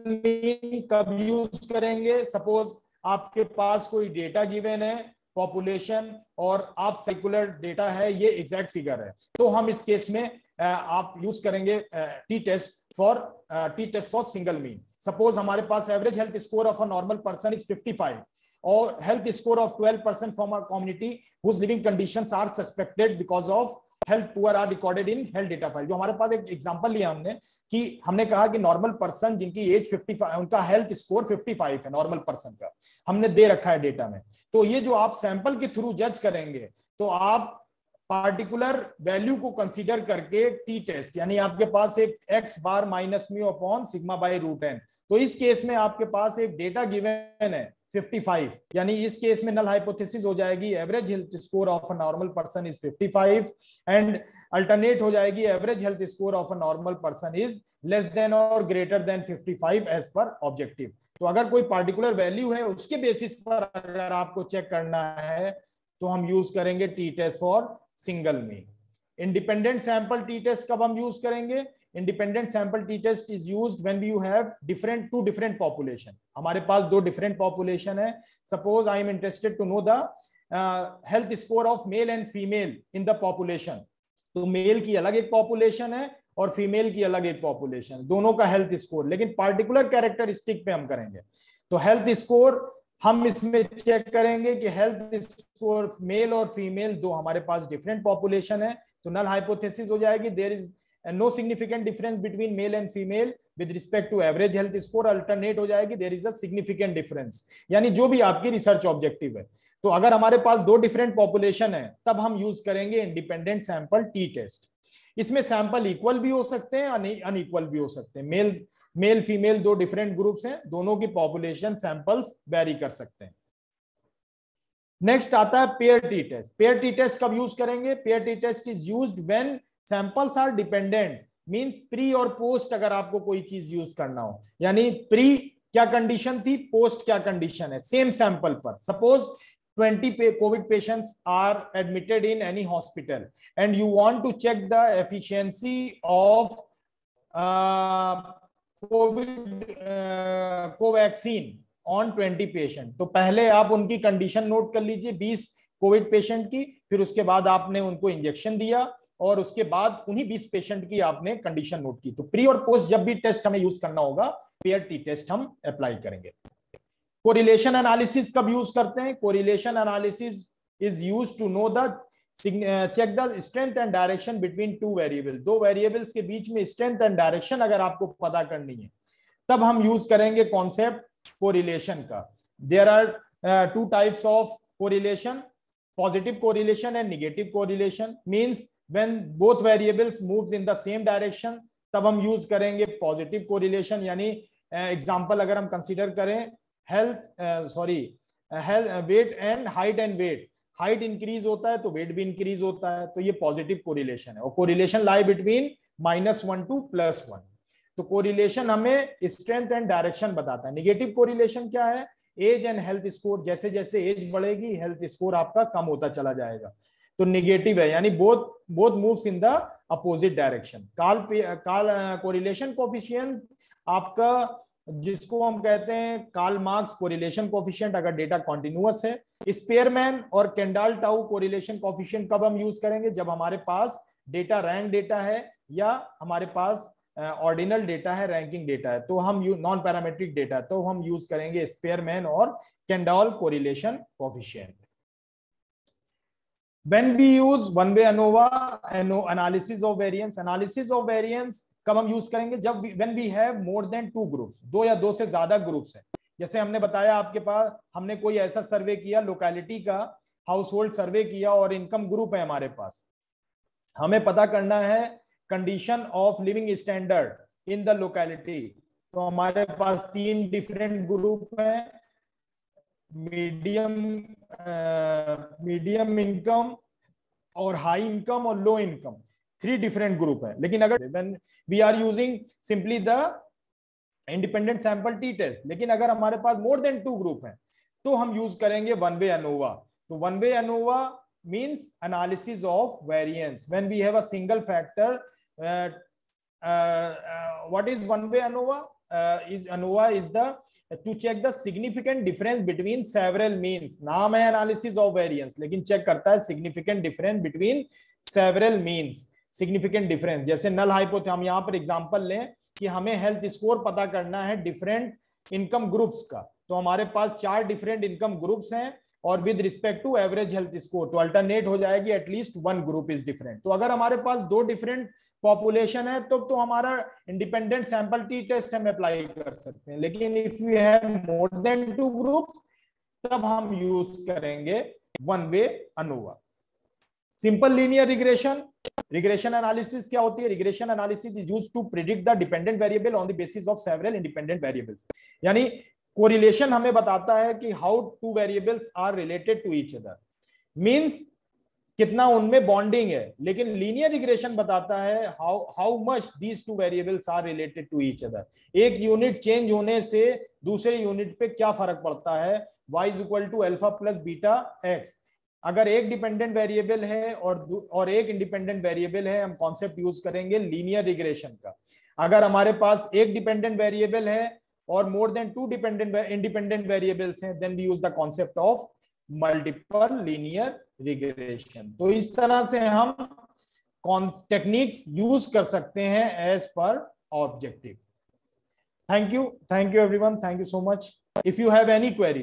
mean कब यूज करेंगे? सपोज आपके पास कोई डेटा गिवन है, पॉपुलेशन, और आप सर्कुलर डेटा है, ये एग्जैक्ट फिगर है, तो हम इस केस में आप यूज करेंगे T test for single mean. Suppose हमारे पास average health score of a normal person is 55 और health score of 12% from a community whose living conditions are suspected because of health poor are recorded in health data file. जो हमारे पास एक example लिया हमने कि हमने कहा कि नॉर्मल पर्सन जिनकी एज 55, उनका हेल्थ स्कोर 55 है, नॉर्मल पर्सन का हमने दे रखा है डेटा में। तो ये जो आप सैंपल के थ्रू जज करेंगे, तो आप पार्टिकुलर वैल्यू को कंसीडर करके टी टेस्ट, यानी आपके पास एक x bar minus mu upon sigma by root n, तो इस केस में आपके पास एक डेटा गिवन है 55, यानी इस केस में नल हाइपोथेसिस हो जाएगी average health score of a normal person is 55 and alternate हो जाएगी average health score of a normal person is less than और ग्रेटर देन 55 एज पर ऑब्जेक्टिव। तो अगर कोई पार्टिकुलर वैल्यू है उसके बेसिस पर अगर आपको चेक करना है तो हम यूज करेंगे T test for single mean. Independent sample T test कब हम यूज करेंगे? Independent sample T test is used when you have two different population. हमारे पास दो डिफरेंट पॉपुलेशन है। Suppose I am interested to know the health score of male and female in the population. तो male की अलग एक population है और फीमेल की अलग एक पॉपुलेशन, दोनों का हेल्थ स्कोर, लेकिन पार्टिकुलर कैरेक्टरिस्टिक पे हम करेंगे। तो हेल्थ स्कोर हम इसमें चेक करेंगे कि हेल्थ स्कोर मेल और फीमेल दो हमारे पास डिफरेंट पॉपुलेशन है, तो नल हाइपोथेसिस हो जाएगी there is no significant difference between male and female with respect to average health score. Alternate हो जाएगी there is a significant difference, यानी जो भी आपकी रिसर्च ऑब्जेक्टिव है। तो अगर हमारे पास दो डिफरेंट पॉपुलेशन है तब हम यूज करेंगे इंडिपेंडेंट सैंपल टी टेस्ट। इसमें सैंपल इक्वल भी हो सकते हैं, अनइक्वल भी हो सकते हैं। मेल फीमेल दो डिफरेंट ग्रुप्स हैं, दोनों की पॉपुलेशन सैंपल्स वेरी कर सकते हैं। नेक्स्ट आता है pair T test. Pair T test कब यूज करेंगे? Pair T test is used when samples are dependent, means pre और पोस्ट अगर आपको कोई चीज यूज करना हो, यानी प्री क्या कंडीशन थी, पोस्ट क्या कंडीशन है सेम सैंपल पर। Suppose 20 COVID patients are admitted in any hospital and you want to check the efficiency of Covaxin on 20 patient. तो पहले आप उनकी कंडीशन नोट कर लीजिए 20 कोविड पेशेंट की, फिर उसके बाद आपने उनको इंजेक्शन दिया और उसके बाद उन्हीं 20 पेशेंट की आपने कंडीशन नोट की। तो प्री और पोस्ट जब भी टेस्ट हमें यूज करना होगा पेयर टी टेस्ट हम अप्लाई करेंगे। कोरिलेशन एनालिसिस कब यूज करते हैं? Correlation analysis is used to know the check the strength and direction between two variable. दो वेरिएबल्स के बीच में स्ट्रेंथ एंड डायरेक्शन अगर आपको पता करनी है तब हम यूज करेंगे कॉन्सेप्ट कोरिलेशन का। There are two types of correlation, positive correlation and negative correlation. Means when both variables moves in the same direction, तब हम यूज करेंगे पॉजिटिव कोरिलेशन। यानी एग्जांपल अगर हम कंसीडर करें weight and height, height increase होता है तो वेट भी इंक्रीज होता है, तो ये पॉजिटिव कोरिलेशन है। और कोरिलेशन लाई बिटवीन -1 to +1। तो कोरिलेशन हमें स्ट्रेंथ एंड डायरेक्शन बताता है। नेगेटिव कोरिलेशन क्या है? एज एंड हेल्थ स्कोर, जैसे जैसे एज बढ़ेगी हेल्थ स्कोर आपका कम होता चला जाएगा, तो नेगेटिव है, यानी both moves in the opposite direction. Correlation coefficient आपका, जिसको हम कहते हैं कार्ल मार्क्स कोरिलेशन कोफिशिएंट, अगर डेटा कॉन्टिन्यूअस है। स्पेयरमैन और केंडाल टाउ कोरिलेशन कोफिशिएंट कब हम यूज करेंगे? जब हमारे पास डेटा रैंक डेटा है या हमारे पास ऑर्डिनल डेटा है, रैंकिंग डेटा है, तो हम नॉन पैरामेट्रिक डेटा, तो हम यूज करेंगे स्पेयरमैन और Kendall correlation coefficient. When we use one way ANOVA, analysis of variance कब हम यूज करेंगे? जब when we have more than 2 groups, 2 या 2 से ज्यादा ग्रुप्स हैं। जैसे हमने बताया आपके पास, हमने कोई ऐसा सर्वे किया, लोकेलिटी का हाउस होल्ड सर्वे किया और इनकम ग्रुप है हमारे पास। हमें पता करना है condition of living standard in the locality, तो हमारे पास 3 डिफरेंट ग्रुप हैं, मीडियम इनकम और हाई इनकम और लो इनकम, 3 डिफरेंट ग्रुप है। लेकिन अगर when we are using simply the independent sample T test, लेकिन अगर हमारे पास मोर देन 2 ग्रुप हैं तो हम यूज करेंगे वन वे ANOVA। तो one way ANOVA means analysis of variance when we have a single factor. What is one way ANOVA? ANOVA is to check the significant difference between several means। नाम है analysis of variance, लेकिन check करता है significant difference between several means। significant difference जैसे null hypothesis, हम यहाँ पर example लें कि हमें हेल्थ स्कोर पता करना है डिफरेंट इनकम ग्रुप्स का, तो हमारे पास 4 डिफरेंट इनकम ग्रुप्स हैं और with respect to average health score, तो अल्टरनेट हो जाएगी एटलीस्ट 1 ग्रुप इज डिफरेंट। तो अगर हमारे पास 2 डिफरेंट पॉपुलेशन है तो हमारा इंडिपेंडेंट सैंपल टी टेस्ट हम अप्लाई कर सकते हैं। लेकिन if you have more than 2 group, तब हम यूज करेंगे one way ANOVA। Simple linear regression analysis क्या होती है? Regression analysis is used to predict the dependent variable on the basis of several independent variables. यानी कोरिलेशन हमें बताता है कि how 2 variables are related to each other, means कितना उनमें बॉन्डिंग है। लेकिन लीनियर रिग्रेशन बताता है how much these 2 variables are related to each other. एक यूनिट चेंज होने से दूसरे यूनिट पे क्या फर्क पड़ता है? y is equal to alpha plus beta x। अगर एक डिपेंडेंट वेरिएबल है और एक इंडिपेंडेंट वेरिएबल है, हम कॉन्सेप्ट यूज करेंगे लीनियर रिग्रेशन का। अगर हमारे पास एक डिपेंडेंट वेरिएबल है और मोर देन 2 इंडिपेंडेंट वेरिएबल्स हैं, then we use the concept of multiple linear regression. तो इस तरह से हम टेक्निक्स यूज कर सकते हैं एज पर objective. Thank you everyone, thank you so much. If you have any query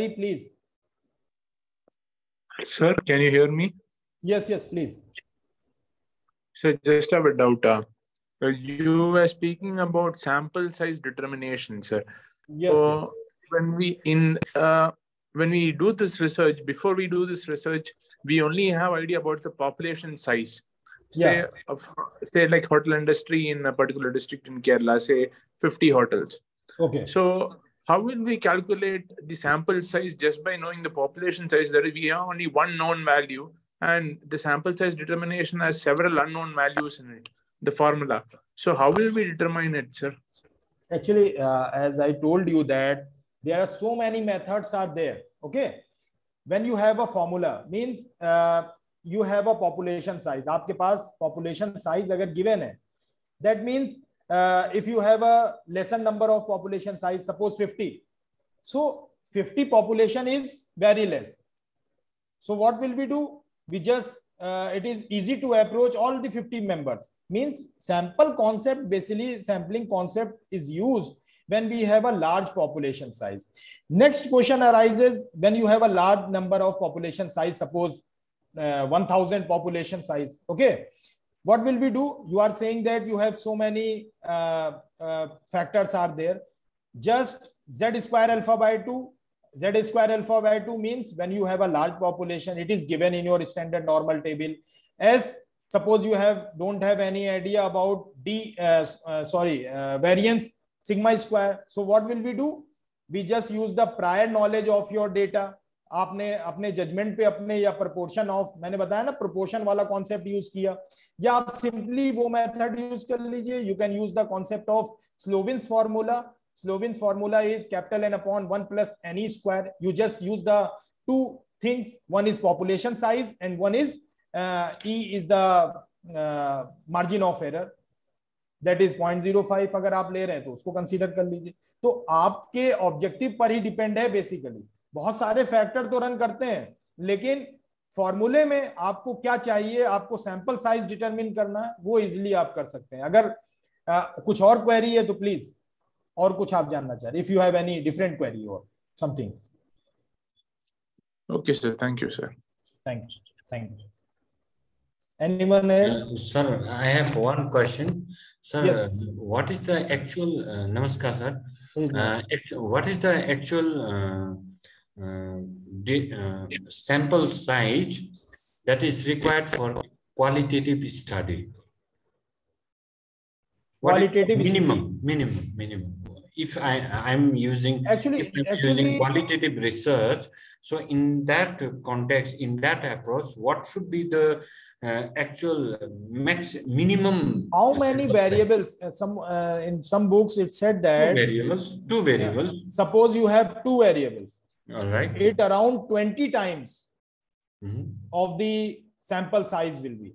please, Sir, can you hear me? Yes, please. Sir, just have a doubt. You were speaking about sample size determination, sir. Yes. When we do this research, before we do this research, we only have idea about the population size. Say like hotel industry in a particular district in Kerala, say 50 hotels. Okay. So how will we calculate the sample size just by knowing the population size? That is, we have only one known value, and the sample size determination has several unknown values in it, the formula. So how will we determine it, sir? Actually, as I told you that there are so many methods are there. Okay. When you have a formula, means you have a population size. आपके पास population size अगर given है, that means if you have a lesser number of population size, suppose 50, so 50 population is very less. So what will we do? We just it is easy to approach all the 50 members. Means sample concept, basically sampling concept is used when we have a large population size. Next question arises when you have a large number of population size, suppose 1000 population size. Okay. What will we do? You are saying that you have so many factors are there. Just z square alpha by 2 Z square alpha by 2 means when you have a large population, it is given in your standard normal table. As suppose you don't have any idea about variance sigma square. So what will we do? We just use the prior knowledge of your data. आपने अपने judgement पे अपने या proportion of, मैंने बताया ना proportion वाला concept use किया, या आप सिंपली वो मेथड यूज कर लीजिए. You can use the concept of Slovin's formula. Slovin's formula is capital N upon 1 plus NE square. You just use the two things. One is population size and one is E is the margin of error. That is 0.05. अगर आप ले रहे हैं तो उसको consider कर लीजिए. तो आपके ऑब्जेक्टिव पर ही डिपेंड है बेसिकली. बहुत सारे फैक्टर तो रन करते हैं, लेकिन फॉर्मूले में आपको क्या चाहिए, आपको सैंपल साइज डिटरमिन करना है, वो इजिली आप कर सकते हैं. अगर कुछ और क्वेरी है तो प्लीज, और कुछ आप जानना चाह रहे, if you have any different query और something. Okay, sir. Thank you, sir. Thank you. Anyone else? Sir, I have one question. Sir, Yes. What is the actual namaskar, sir? What is the actual sample size that is required for qualitative study? Qualitative minimum. If I'm using using qualitative research, so in that context, in that approach, what should be the actual minimum? How many variables? In some books it said that two variables. Suppose you have two variables. All right. It around 20 times of the sample size will be.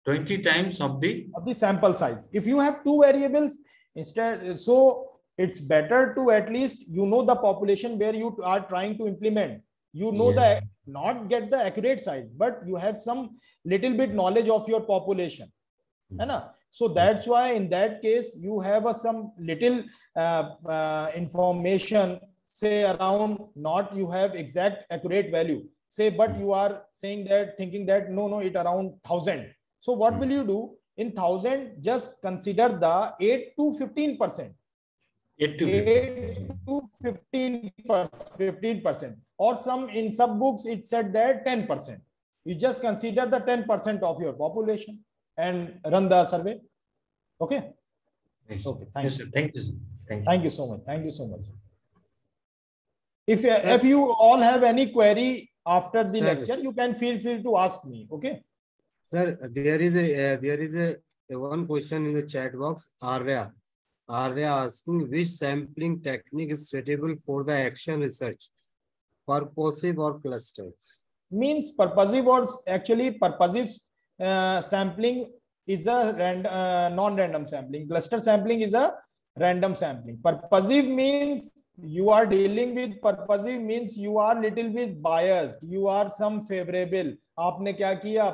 20 times of the sample size. If you have two variables instead, so it's better to at least the population where you are trying to implement. The not get the accurate size, but you have some little bit knowledge of your population. So that's why in that case you have some little information, say around, not you have exact accurate value, say, but you are saying that, thinking that no, it around 1000. So what will you do? In 1000, just consider the 8 to 15%. 8 to 15%. Or in some books it said that 10%. You just consider the 10% of your population and run the survey. Okay. Okay. Thank you. Thank you so much. If you all have any query after the lecture, you can feel free to ask me. Okay. Sir, there is a one question in the chat box. Arya asking which sampling technique is suitable for the action research, purposive or clusters? Means purposive or actually purposive sampling is a non-random sampling. Cluster sampling is a random sampling. Purposive means you are dealing with purposive means you are little bit biased. You are some favorable. आपने क्या किया,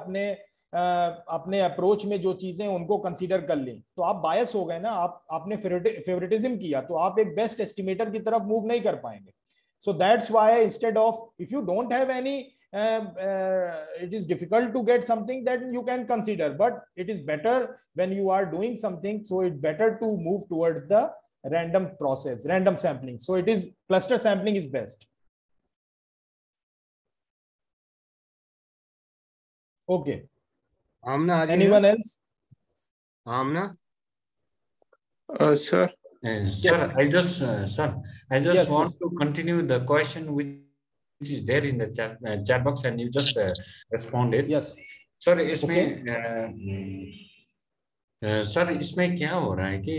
अपने approach में जो चीजें उनको consider कर ली, तो आप बायस हो गए ना, आपने फेवरेटिज्म किया, तो आप एक बेस्ट एस्टिमेटर की तरफ मूव नहीं कर पाएंगे. So that's why instead of, if you don't have any, it is difficult to get something that you can consider, but it is better when you are doing something, so it's better to move towards the random process, random sampling. So it is cluster sampling is best. Okay. Anyone else? Amna? Sir. Sir, I just want to continue the question which is there in the chat box, and you just responded. Yes. Sir, sir इसमें क्या हो रहा है कि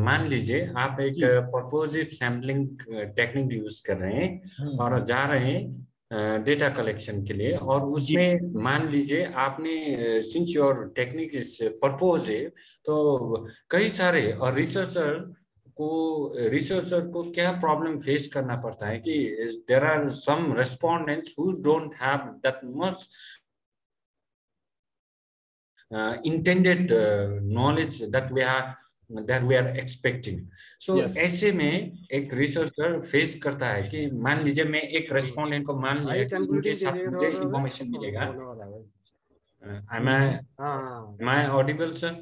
मान लीजिए आप एक पर्पोजिव सैम्पलिंग टेक्निक यूज कर रहे हैं और जा रहे हैं डेटा कलेक्शन के लिए, और उसमें मान लीजिए आपने सिंस योर टेक्निक इज पर्पोजिव, तो कई सारे और रिसर्चर को क्या प्रॉब्लम फेस करना पड़ता है कि there are some respondents who don't have that much intended knowledge that we are expecting. So ऐसे में एक रिसर्चर फेस करता है कि मान लीजिए मैं एक रेस्पोंडेंट को मान लिया कि उनके साथ मुझे इंफॉर्मेशन मिलेगा. Am I audible, sir?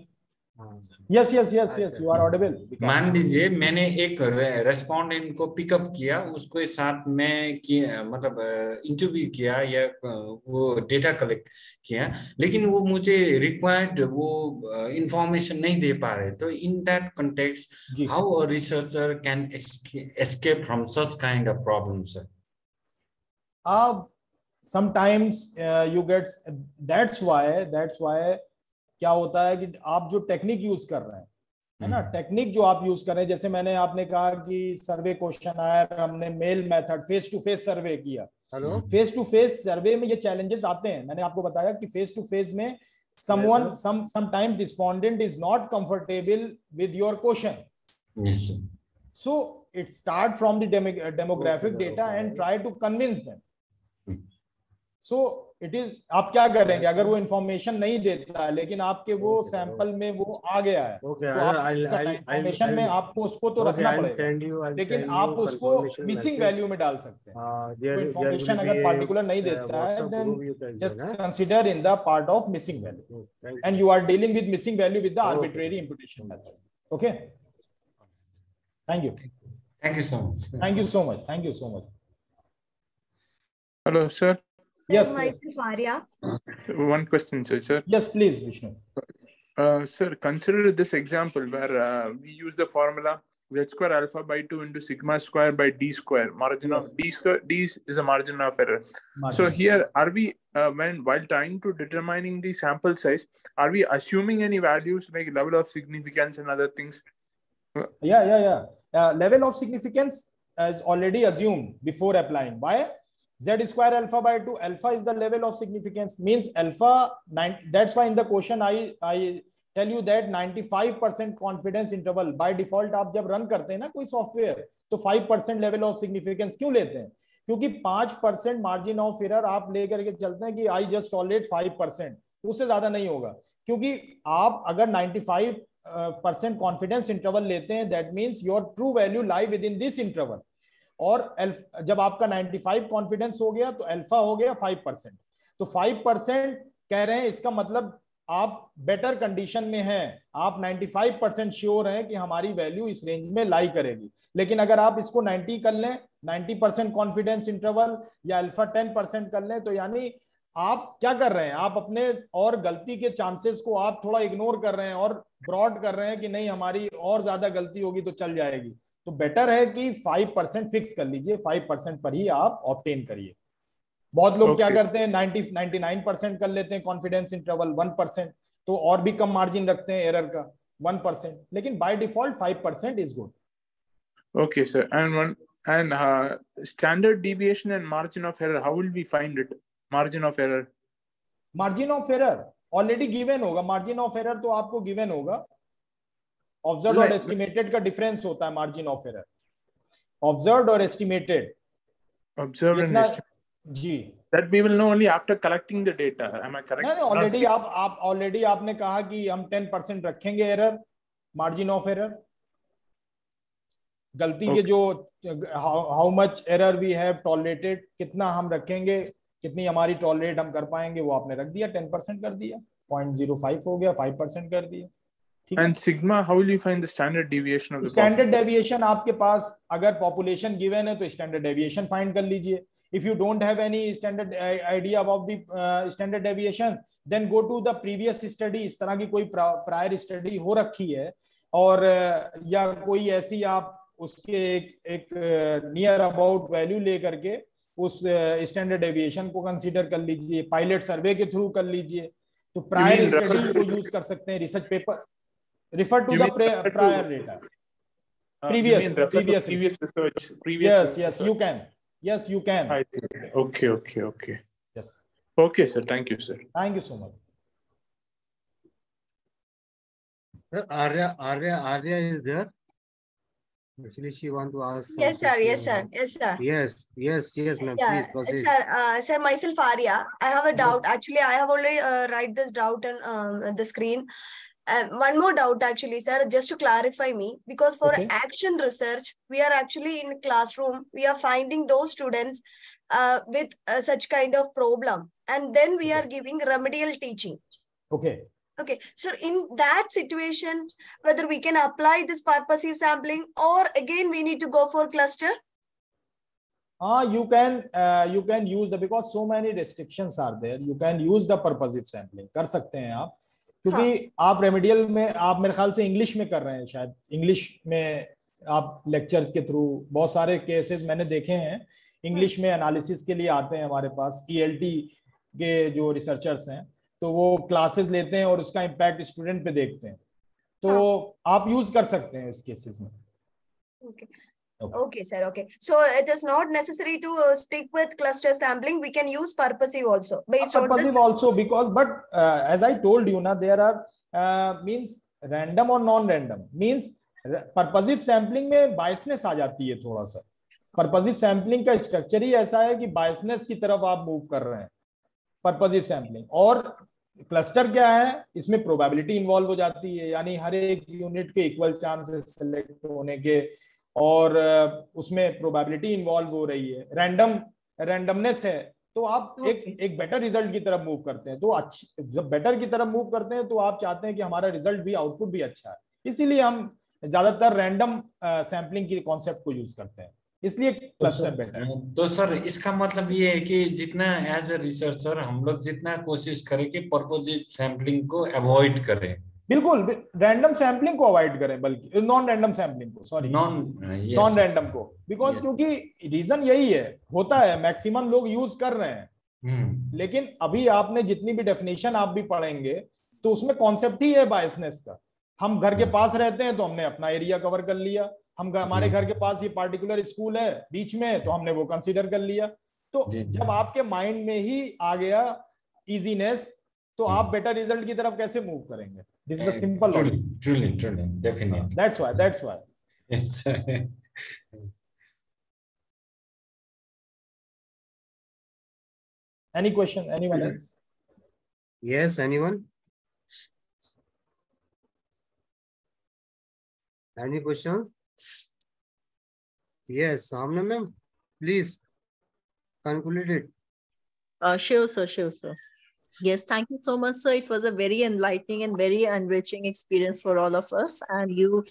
Yes, yes, yes, yes. You are audible. मान लीजिए मैंने एक रेस्पोंडेंट को पिकअप किया, उसको साथ में किया, मतलब इंटरव्यू किया या वो डेटा कलेक्ट किया, लेकिन वो मुझे रिक्वायर्ड वो इंफॉर्मेशन नहीं दे पा रहे, तो in that context how a researcher can escape from such kind of problems? sometimes you get, that's why क्या होता है कि आप जो टेक्निक यूज कर रहे हैं, है ना, टेक्निक जो आप यूज कर रहे हैं, जैसे मैंने आपने कहा कि सर्वे क्वेश्चन आया, हमने mail method face to face survey किया। फेस टू फेस सर्वे में ये चैलेंजेस आते हैं। मैंने आपको बताया कि फेस टू फेस में sometimes respondent is not comfortable with your question. Yes, sir. So it start from the demographic data and try to convince them. So it is, आप क्या करेंगे अगर वो इंफॉर्मेशन नहीं देता है लेकिन आपके वो सैंपल में वो आ गया है, तो इंफॉर्मेशन में आपको उसको तो रखना पड़ेगा, लेकिन आप उसको मिसिंग वैल्यू में डाल सकते हैं। तो इंफॉर्मेशन अगर पार्टिकुलर नहीं देता है, then just consider in the part of missing value, and you are dealing with missing value with the arbitrary imputation method. Okay, thank you, thank you so much, thank you so much, thank you so much. Hello sir. Yes, myself Arya. One question, sir. Yes, please, Vishnu. Sir, consider this example where we use the formula z square alpha by 2 into sigma square by d square. Margin of d square, d is a margin of error. So here, are we while trying to determining the sample size, are we assuming any values like level of significance and other things? Yeah. Level of significance is already assumed before applying. Why? Z square alpha by 2, alpha is the level of significance, means alpha 9. That's why in the question I tell you that 95% confidence interval by default आप जब run करते हैं ना कोई software, तो 5% level of significance क्यों लेते हैं? क्योंकि 5% मार्जिन ऑफ एरर आप लेकर के चलते हैं कि आई जस्ट टॉलरेट 5%, उससे ज्यादा नहीं होगा। क्योंकि आप अगर 95% कॉन्फिडेंस इंटरवल लेते हैं, that means your true value lie with in this interval, और जब आपका 95 कॉन्फिडेंस हो गया तो अल्फा हो गया 5%। तो 5% कह रहे हैं, इसका मतलब आप बेटर कंडीशन में हैं, आप 95% श्योर हैं कि हमारी वैल्यू इस रेंज में लाई करेगी। लेकिन अगर आप इसको 90 कर लें, 90% कॉन्फिडेंस इंटरवल या अल्फा 10% कर लें, तो यानी आप क्या कर रहे हैं, आप अपने और गलती के चांसेस को आप थोड़ा इग्नोर कर रहे हैं और ब्रॉड कर रहे हैं कि नहीं हमारी और ज्यादा गलती होगी तो चल जाएगी। तो बेटर है कि 5% फिक्स कर लीजिए, 5% पर ही आप ऑब्टेन करिए। बहुत लोग क्या करते हैं 99% कर लेते हैं कॉन्फिडेंस इंटरवल, 1%, तो और भी कम मार्जिन रखते हैं एरर का 1%, लेकिन by default 5% is good. Okay, sir. And standard deviation and margin of error, how will we find it? Margin of error. Margin of error already given होगा, मार्जिन ऑफ एरर तो आपको given होगा। Observed और estimated का difference होता है margin of error, observed और estimated. Observed and estimated. जी, that we will know only after collecting the data. Am I correct? नहीं, ऑलरेडी आप ऑलरेडी आपने कहा कि हम 10% रखेंगे एरर, मार्जिन ऑफ एरर, गलती के जो how much error we have tolerated, कितना हम रखेंगे, कितनी हमारी टॉलरेट हम कर पाएंगे, वो आपने रख दिया, 10% कर दिया, 0.05 हो गया, 5% कर दिया। And sigma, how will you find the standard deviation of the standard deviation? आपके पास अगर पॉपुलेशन गिवन है तो स्टैंडर्ड डेविएशन फाइंड कर लीजिए। If you don't have any standard idea about the standard deviation, then go to the previous study। इस तरह की कोई प्रायर स्टडी हो रखी है और या कोई ऐसी आप उसके एक नियर अबाउट वैल्यू ले करके उस स्टैंडर्ड डेविएशन को कंसीडर कर लीजिए, पायलट सर्वे के थ्रू कर लीजिए। तो प्रायर स्टडी को यूज कर सकते हैं, research paper, refer to the prior data, previous research, previous yes you can, yes you can. Okay, yes, okay sir, thank you sir, thank you so much. Sir, Arya is there? Actually, she want to ask. Yes, sir. Yes, ma'am. Please proceed. Sir, myself Arya. I have a doubt. Actually, I have already write this doubt on the screen. One more doubt actually, sir, just to clarify me, because for action research, we are actually in classroom, we are finding those students with such kind of problem, and then we are giving remedial teaching. Okay. Okay, so in that situation, whether we can apply this purposive sampling or again we need to go for cluster? You can use the, because so many restrictions are there, you can use the purposive sampling. कर सकते हैं आप, क्योंकि आप remedial में आप मेरे ख्याल से इंग्लिश में कर रहे हैं, शायद इंग्लिश में आप लेक्चर्स के थ्रू बहुत सारे केसेस मैंने देखे हैं इंग्लिश में एनालिसिस के लिए आते हैं हमारे पास, ELT के जो रिसर्चर्स हैं तो वो क्लासेस लेते हैं और उसका इम्पैक्ट स्टूडेंट पे देखते हैं, तो आप यूज कर सकते हैं इस केसेस में. Okay, sir. Okay. So it is not necessary to stick with cluster sampling. We can use purposive also. Based purposive on also, because, but as I told you, there are means random or non-random. Means purposive sampling में biasness आ जाती है थोड़ा सा. Purposive sampling का structure ही ऐसा है कि biasness की तरफ आप move कर रहे हैं. Purposive sampling और क्लस्टर क्या है, इसमें प्रोबेबिलिटी इन्वॉल्व हो जाती है, यानी हर एक यूनिट के इक्वल चांसेस सेलेक्ट होने के और उसमें प्रोबेबिलिटी इन्वॉल्व हो रही है, रैंडमनेस है, तो आप एक बेटर रिजल्ट की तरफ मूव करते हैं. तो अच्छी जब बेटर की तरफ मूव करते हैं तो आप चाहते हैं कि हमारा रिजल्ट भी, आउटपुट भी अच्छा है, इसीलिए हम ज्यादातर रैंडम सैम्पलिंग की कॉन्सेप्ट को यूज करते हैं, इसलिए क्लस्टर बेटर है. तो सर इसका मतलब ये है कि जितना एज ए रिसर्चर हम लोग जितना कोशिश करें कि पर्पजिव सैम्पलिंग को अवॉइड करें. बिल्कुल, रैंडम सैम्पलिंग को अवॉइड करें, बल्कि नॉन रैंडम सैम्पलिंग को, सॉरी नॉन रैंडम को, बिकॉज क्योंकि रीजन यही है, होता है मैक्सिमम लोग यूज कर रहे हैं, लेकिन अभी आपने जितनी भी डेफिनेशन आप भी पढ़ेंगे तो उसमें कॉन्सेप्ट ही है बायसनेस का. हम घर के पास रहते हैं तो हमने अपना एरिया कवर कर लिया, हम हमारे घर के पास ये पार्टिकुलर स्कूल है बीच में तो हमने वो कंसीडर कर लिया. तो जब आपके माइंड में ही आ गया इजीनेस तो आप बेटर रिजल्ट की तरफ कैसे मूव करेंगे? This is the simple logic. Truly, definitely. That's why. Yes. Any question? Anyone else? Yes, anyone? Any questions? Yes, Amna ma'am, please conclude it. Sure, sir. Yes, thank you so much, sir. It was a very enlightening and very enriching experience for all of us. And you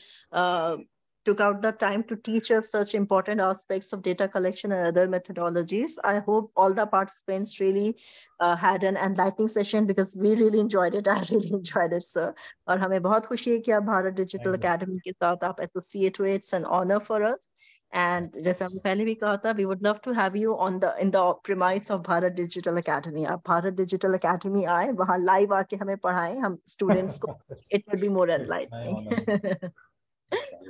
took out the time to teach us such important aspects of data collection and other methodologies. I hope all the participants really had an enlightening session because we really enjoyed it. I really enjoyed it, sir. और हमें बहुत खुशी है कि आप Bharat digital academy के साथ आप associate हुए. It's an honor for us. And जैसे हमने पहले भी कहा था, we would love to have you in the premise of Bharat Digital Academy. आप भारत डिजिटल अकेडमी आए, वहाँ लाइव आके हमें पढ़ाएं हम स्टूडेंट्स को. It will be more enlightening.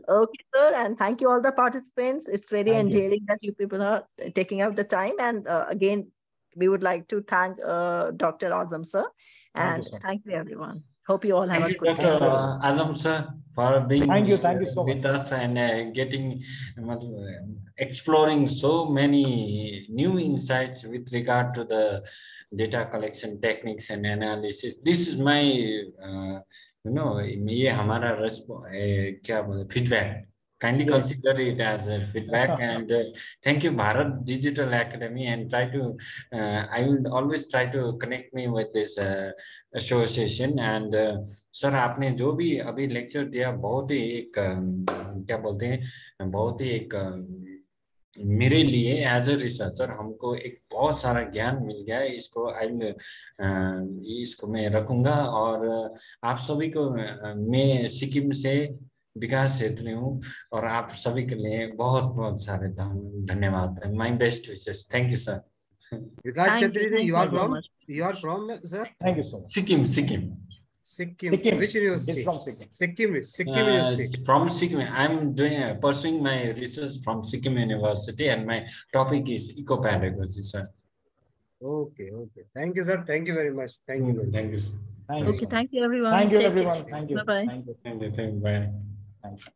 Okay, sir, and thank you all the participants. It's very endearing that you people are taking out the time. And again, we would like to thank Dr. Azam, sir. And thank you, everyone. Hope you all have a good day. Thank you, Dr. Azam, sir, for being thank you so with much. us and exploring so many new insights with regard to the data collection techniques and analysis. This is my, ये हमारा feedback. Kindly consider it as a feedback and thank you Bharat Digital Academy, and try to I will always try to connect me with this association. And sir, आपने जो भी अभी lecture दिया बहुत ही एक क्या बोलते हैं, बहुत ही एक मेरे लिए एज ए रिसर्चर हमको एक बहुत सारा ज्ञान मिल गया है. इसको मैं रखूंगा और आप सभी को मैं सिक्किम से विकास क्षेत्र हूँ और आप सभी के लिए बहुत बहुत सारे धन्यवाद. My best wishes. Thank you sir. Vikas Chhetri, you are from sir? Thank you so much. Sikkim. Which university? From Sikkim. Sikkim University. From Sikkim. I'm pursuing my research from Sikkim University, and my topic is eco-pedagogy, sir. Okay. Thank you, sir. Thank you very much. Thank you. Thank you, sir. Okay, thank you, everyone. Thank you, everyone. Thank you. Bye-bye. Thank you. Bye. Thank you.